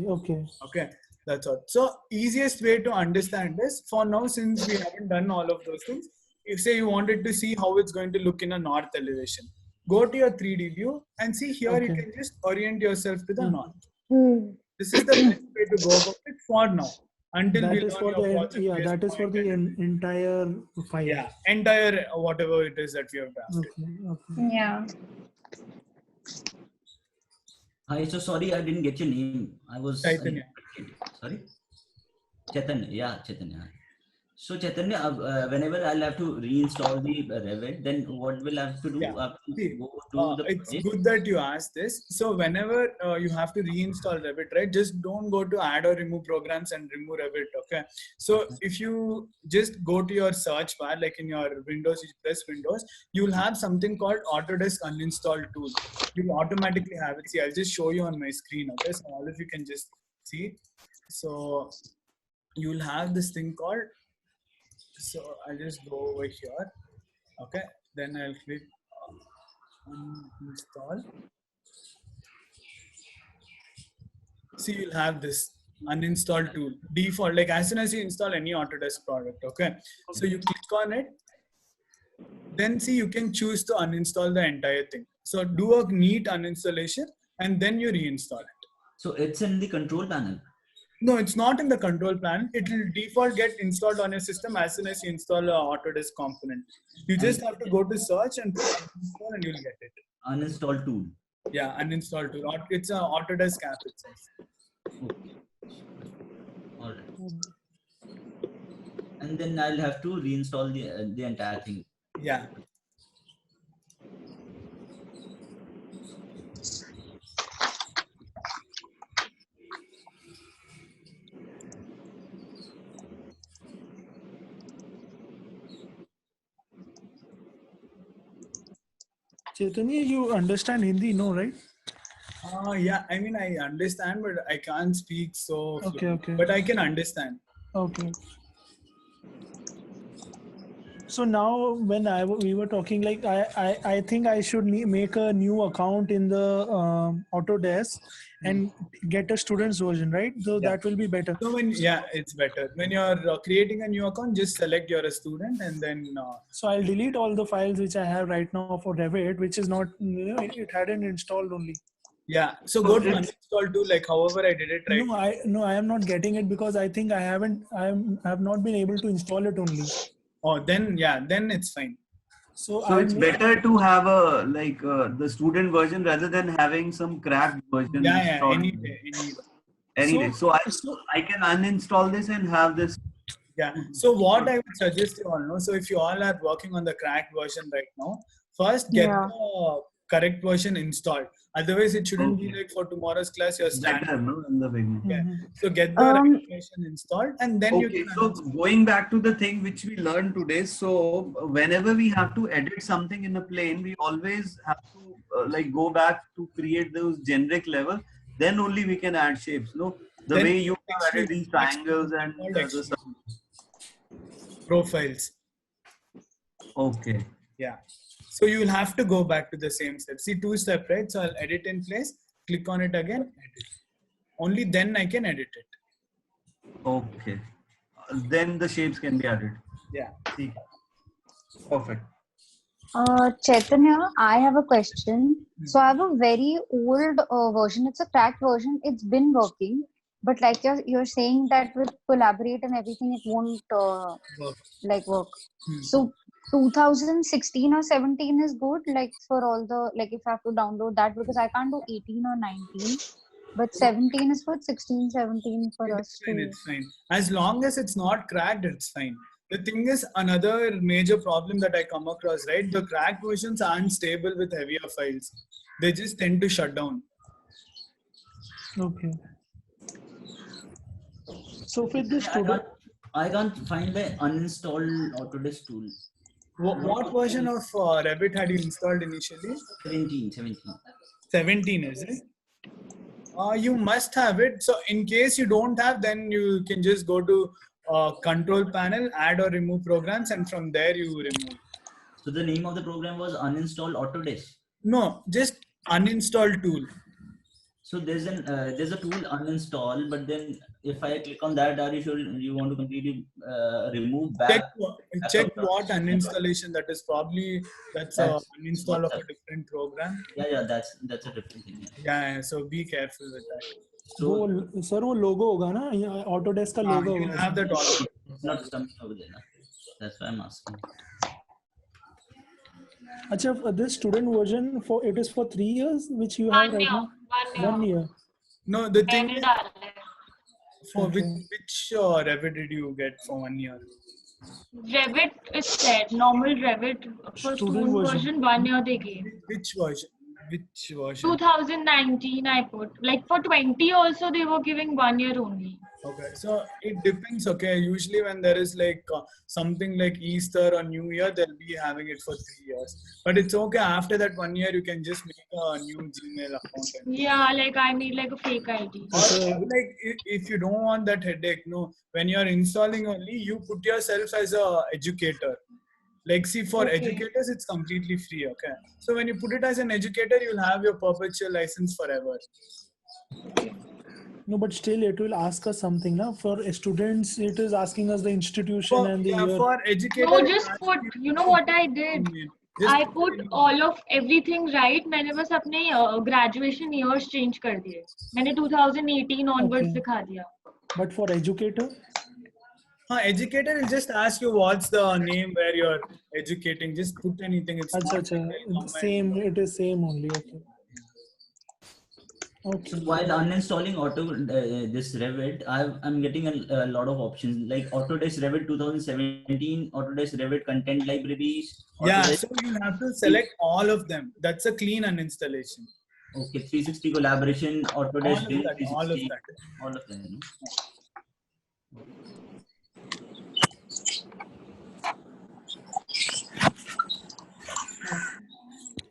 B: Okay.
A: Okay, that's all. So easiest way to understand this, for now, since we haven't done all of those things, if say you wanted to see how it's going to look in a north elevation, go to your 3D view and see here. You can just orient yourself to the north. This is the best way to go about it for now. Until
B: that
A: we
B: is for the that is for the entire file.
A: Yeah, entire whatever it is that we have done.
B: Okay.
H: Yeah.
G: Hi, so sorry I didn't get your name. I was
A: Chaitanya.
G: Sorry, Chaitanya. Yeah, Chaitanya. So Chaitanya, whenever I'll have to reinstall the Revit, then what will I have to do?
A: It's good that you asked this. So whenever you have to reinstall Revit, right? Just don't go to add or remove programs and remove Revit. Okay. So if you just go to your search bar, like in your Windows, you press Windows, you'll have something called Autodesk Uninstall Tool. You'll automatically have it. See, I'll just show you on my screen. Okay. So all of you can just see. So you'll have this thing called. So I'll just go over here. Okay. Then I'll click uninstall. See, you'll have this uninstall tool default, like as soon as you install any Autodesk product. Okay. So you click on it. Then see, you can choose to uninstall the entire thing. So do a neat uninstallation and then you reinstall it.
G: So it's in the control panel.
A: No, it's not in the control panel. It will default get installed on your system as soon as you install an Autodesk component. You just have to go to search and put uninstall and you'll get it.
G: Uninstall tool.
A: Yeah, uninstall tool. It's an Autodesk app itself.
G: Okay. All right. And then I'll have to reinstall the entire thing.
A: Yeah.
B: Chaitanya, you understand Hindi, no, right?
A: Yeah, I mean, I understand, but I can't speak so
B: Okay,
A: fluent.
B: okay.
A: But I can understand.
B: Okay. So now when we were talking, like I think I should make a new account in the Autodesk and get a student's version, right? So
A: Yeah.
B: that will be better.
A: So it's better. When you're creating a new account, just select you're a student and then
B: So I'll delete all the files which I have right now for Revit, which is not, it hadn't installed only.
A: yeah. So go to uninstall too, like however I did it right.
B: No, I am not getting it because I think I have not been able to install it only.
A: Oh, then it's fine.
B: So
F: it's better to have a the student version rather than having some cracked version.
A: Yeah,
F: installed.
A: any day.
F: So I can uninstall this and have this.
A: Yeah. So what I would suggest you all know. So if you all are working on the cracked version right now, first get the correct version installed. Otherwise, it shouldn't be like for tomorrow's class you're standing.
F: Better, no, in the beginning.
A: Yeah. So get the right version installed, and then you
F: Okay,
A: can.
F: so going back to the thing which we learned today, so whenever we have to edit something in a plane, we always have to go back to create those generic level. Then only we can add shapes. No, the
A: Then
F: way you have added these triangles and
A: profiles.
F: Okay.
A: Yeah. So you will have to go back to the same step. See, 2-step, right? So I'll edit in place, click on it again, edit. Only then I can edit it.
F: Okay. Then the shapes can be added.
A: Yeah.
F: Perfect.
C: Chaitanya, I have a question. So I have a very old version. It's a cracked version. It's been working, but like you're saying that with Collaborate and everything, it won't work. So 2016 or 17 is good, like for all the if I have to download that, because I can't do 18 or 19, but 17 is good. 16, 17 for us too.
A: It's fine. As long as it's not cracked, it's fine. The thing is, another major problem that I come across, right? The cracked versions aren't stable with heavier files. They just tend to shut down.
B: Okay. So with this student,
G: I can't find the uninstalled Autodesk tool.
A: What version of Revit had you installed initially?
G: 17.
A: 17, is it? You must have it. So in case you don't have, then you can just go to control panel, add or remove programs, and from there you remove.
G: So the name of the program was uninstall Autodesk.
A: No, just uninstall tool.
G: So there's a tool uninstall, but then if I click on that, are you sure you want to completely remove back?
A: Check what uninstallation that is. Probably that's an uninstall of a different program.
G: Yeah, that's a different thing.
A: Yeah, so be careful with that.
B: So sir, वो logo होगा ना, Autodesk का logo
A: you
B: होगा.
A: have that also.
G: It's not coming over there. That's why I'm asking.
B: Achha, this student version it is for 3 years, which you have right now. 1 year.
A: No, the thing is, for which Revit did you get for 1 year?
D: Revit is said normal Revit for student version 1 year they gave.
A: Which version?
D: 2019 I put. Like for 20 also they were giving 1 year only.
A: Okay, so it depends. Okay, usually when there is something like Easter or New Year, they'll be having it for 3 years. But it's okay. After that 1 year, you can just make a new Gmail account.
D: Yeah, I made a fake ID.
A: Or if you don't want that headache, no. When you're installing only, you put yourself as a educator. See, for educators, it's completely free. Okay, so when you put it as an educator, you'll have your perpetual license forever.
B: No, but still it will ask us something. Now, for students, it is asking us the institution and the year.
A: For educators.
D: No, just put, you know what I did? I put all of everything right. मैंने बस अपने graduation years change कर दिए. मैंने 2018 onwards दिखा दिया.
B: But for educator?
A: Educator will just ask you what's the name where you're educating. Just put anything. It's
B: same. It is same only. Okay.
G: So while uninstalling this Revit, I'm getting a lot of options like Autodesk Revit 2017, Autodesk Revit content libraries.
A: Yeah, so you have to select all of them. That's a clean uninstallation.
G: Okay, 360 collaboration, Autodesk
A: all of that.
G: All of them.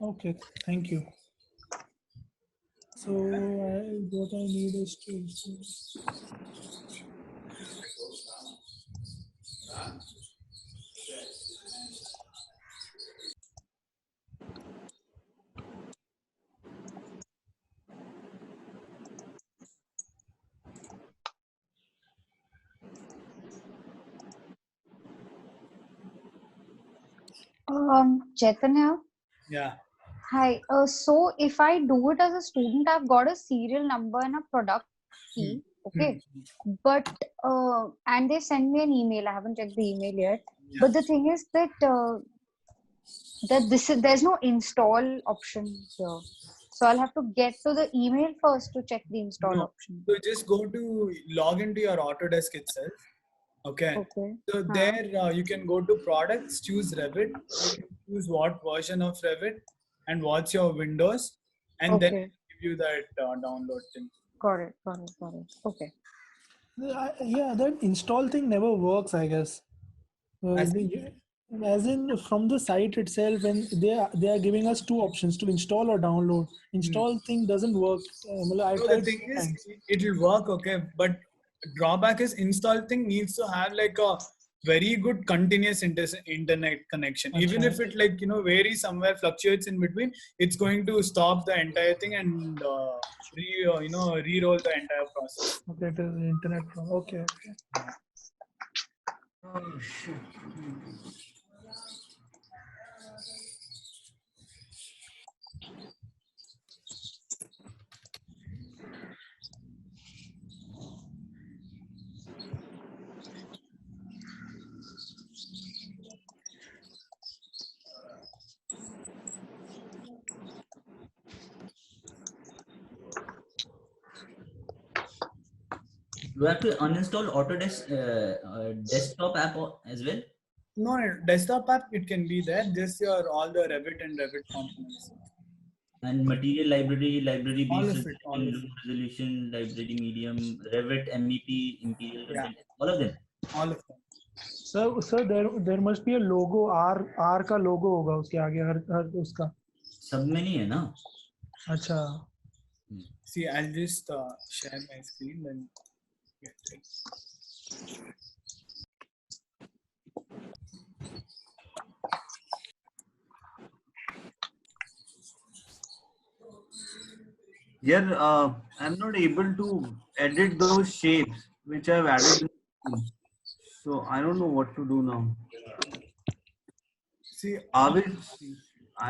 B: Okay, thank you. So what I need is to.
C: Chaitanya,
A: Yeah.
C: hi. So if I do it as a student, I've got a serial number and a product key. Okay. But and they send me an email. I haven't checked the email yet.
A: Yeah.
C: But the thing is that there's no install option here. So I'll have to get to the email first to check the install
A: No.
C: option.
A: So just go to log into your Autodesk itself. Okay.
C: Okay.
A: So there you can go to products, choose Revit, you can choose what version of Revit and what's your Windows, and then
C: Okay.
A: it will give you that download thing.
C: Got it. Okay.
B: Yeah, that install thing never works, I guess.
A: As
B: As in from the site itself, when they are giving us two options to install or download. Install thing doesn't work. I
A: So the
B: tried
A: thing
B: three
A: is,
B: times.
A: it will work, okay, but drawback is install thing needs to have like a very good continuous internet connection. Even if it like varies somewhere, fluctuates in between, it's going to stop the entire thing and re-roll the entire process.
B: Okay, it is internet from. Okay.
F: Oh shit.
G: You have to uninstall Autodesk desktop app as well.
A: No, desktop app it can be there. Just your all the Revit and Revit components.
G: And material library, library
A: All
G: based
A: of it, all of
G: low resolution, library medium, Revit, MEP, Imperial content, all of them.
A: All of them.
B: Sir, there must be a logo. R का logo होगा उसके आगे हर उसका.
G: सब में नहीं है ना.
B: अच्छा.
A: See, I'll just share my screen then. Get it.
F: Yeah, I'm not able to edit those shapes which I've added. So I don't know what to do now.
A: See,
F: I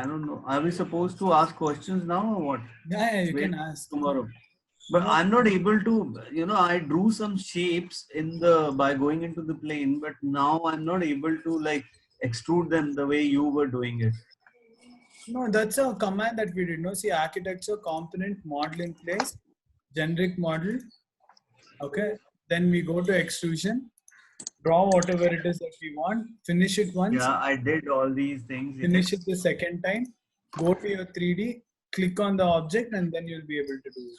F: don't know. Are we supposed to ask questions now or what?
A: Yeah, you
F: Wait
A: can ask
F: tomorrow. But I'm not able to, I drew some shapes by going into the plane, but now I'm not able to like extrude them the way you were doing it.
A: No, that's a command that we did. No, see, architecture, component, model in place, generic model. Okay. Then we go to extrusion, draw whatever it is that we want, finish it once.
F: Yeah, I did all these things.
A: Finish it the second time, go to your 3D, click on the object, and then you'll be able to do it.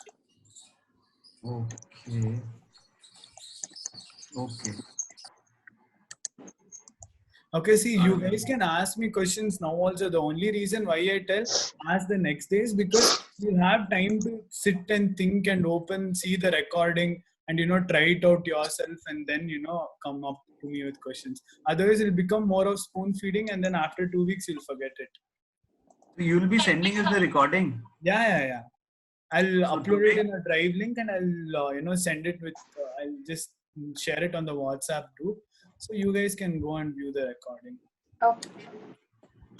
F: Okay.
A: Okay, see, you guys can ask me questions now also. The only reason why I tell ask the next day is because you have time to sit and think and see the recording and, try it out yourself and then, come up to me with questions. Otherwise, it'll become more of spoon feeding and then after 2 weeks, you'll forget it.
F: So you'll be sending us the recording?
A: Yeah. I'll upload it in a Drive link and I'll, send it with, I'll just share it on the WhatsApp group. So you guys can go and view the recording.
H: Okay.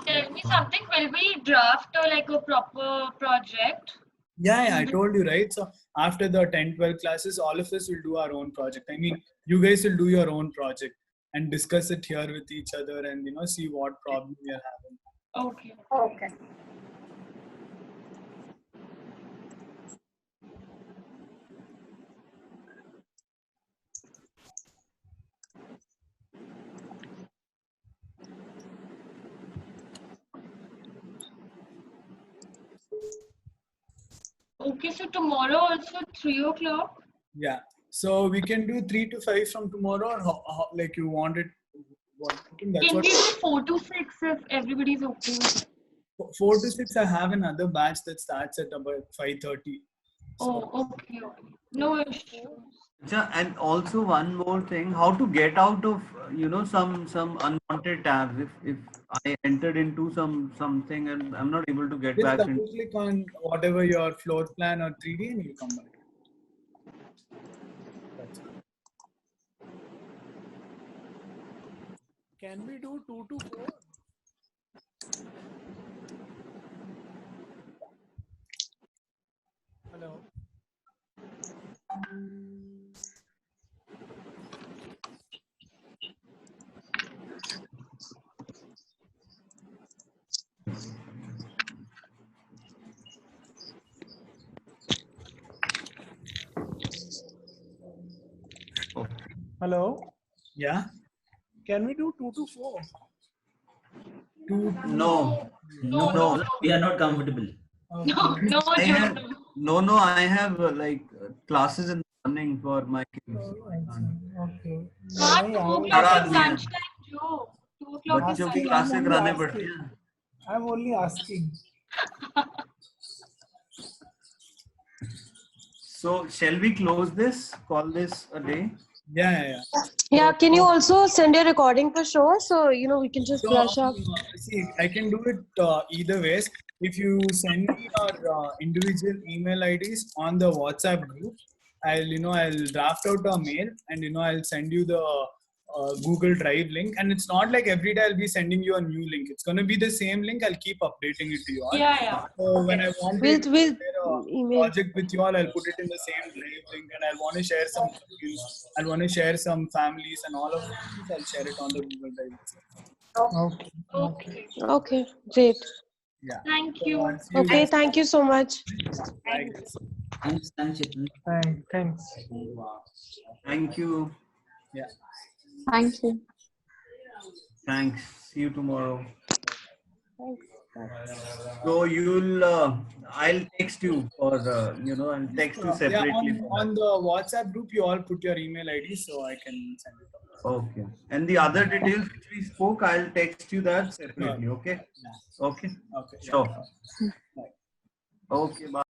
D: Tell me something. Will we draft like a proper project?
A: Yeah, I told you, right? So after the 10-12 classes, all of us will do our own project. I mean, you guys will do your own project and discuss it here with each other and, see what problem we are having.
H: Okay.
D: Okay, so tomorrow also 3 o'clock?
A: Yeah. So we can do 3 to 5 from tomorrow or like you want it. I think that's
D: Can
A: what
D: we do 4 to 6 if everybody's okay with it?
A: 4 to 6, I have another batch that starts at about 5:30.
D: Oh, okay. No issue.
F: Yeah, and also one more thing, how to get out of some unwanted tabs. If I entered into something and I'm not able to get
A: Just
F: back
A: double
F: into.
A: click on whatever your floor plan or 3D and you come back. That's it.
B: Can we do 2 to 4? Hello. Hello.
A: Yeah.
B: Can we do 2 to 4?
F: No,
G: No, we are not comfortable.
D: No, no,
F: I
D: Joe,
F: have
D: no.
F: I have classes in the morning for my kids.
B: Okay.
D: हाँ, 2 o'clock
F: करा
D: is
F: दिया।
D: lunchtime, Joe. 2 o'clock is
F: बच्चों की
B: Asking,
F: classes
B: I'm
F: कराने
B: only
F: पड़ती हैं।
B: I'm only asking.
F: So shall we close this? Call this a day?
A: Yeah.
E: Yeah, can you also send a recording for sure so we can just
A: So,
E: brush up?
A: see, I can do it either ways. If you send me your individual email IDs on the WhatsApp group, I'll draft out a mail and I'll send you the Google Drive link. And it's not like every day I'll be sending you a new link. It's going to be the same link. I'll keep updating it to you all.
D: Yeah.
A: So when I want
E: We'll
A: to share a
E: email.
A: project with you all, I'll put it in the same Drive link, and I'll want to share some reviews. I'll want to share some families and all of these. I'll share it on the Google Drive itself.
B: Okay.
E: Okay, great.
A: Yeah.
D: Thank
A: So,
D: you.
A: I'll see you
E: Okay,
A: guys.
E: thank you so much.
A: Like this.
G: Thanks, Chetan.
B: Thanks.
F: Thank you.
A: Yeah.
C: Thank you.
F: Thanks. See you tomorrow.
E: Thanks.
F: So I'll text you for I'll text you
A: Yeah,
F: separately for
A: on
F: that.
A: the WhatsApp group, you all put your email ID so I can send it out.
F: Okay. And the other details which we spoke, I'll text you that separately. Okay. Okay.
A: Okay.
F: Sure.
A: Bye.
F: Okay. Bye.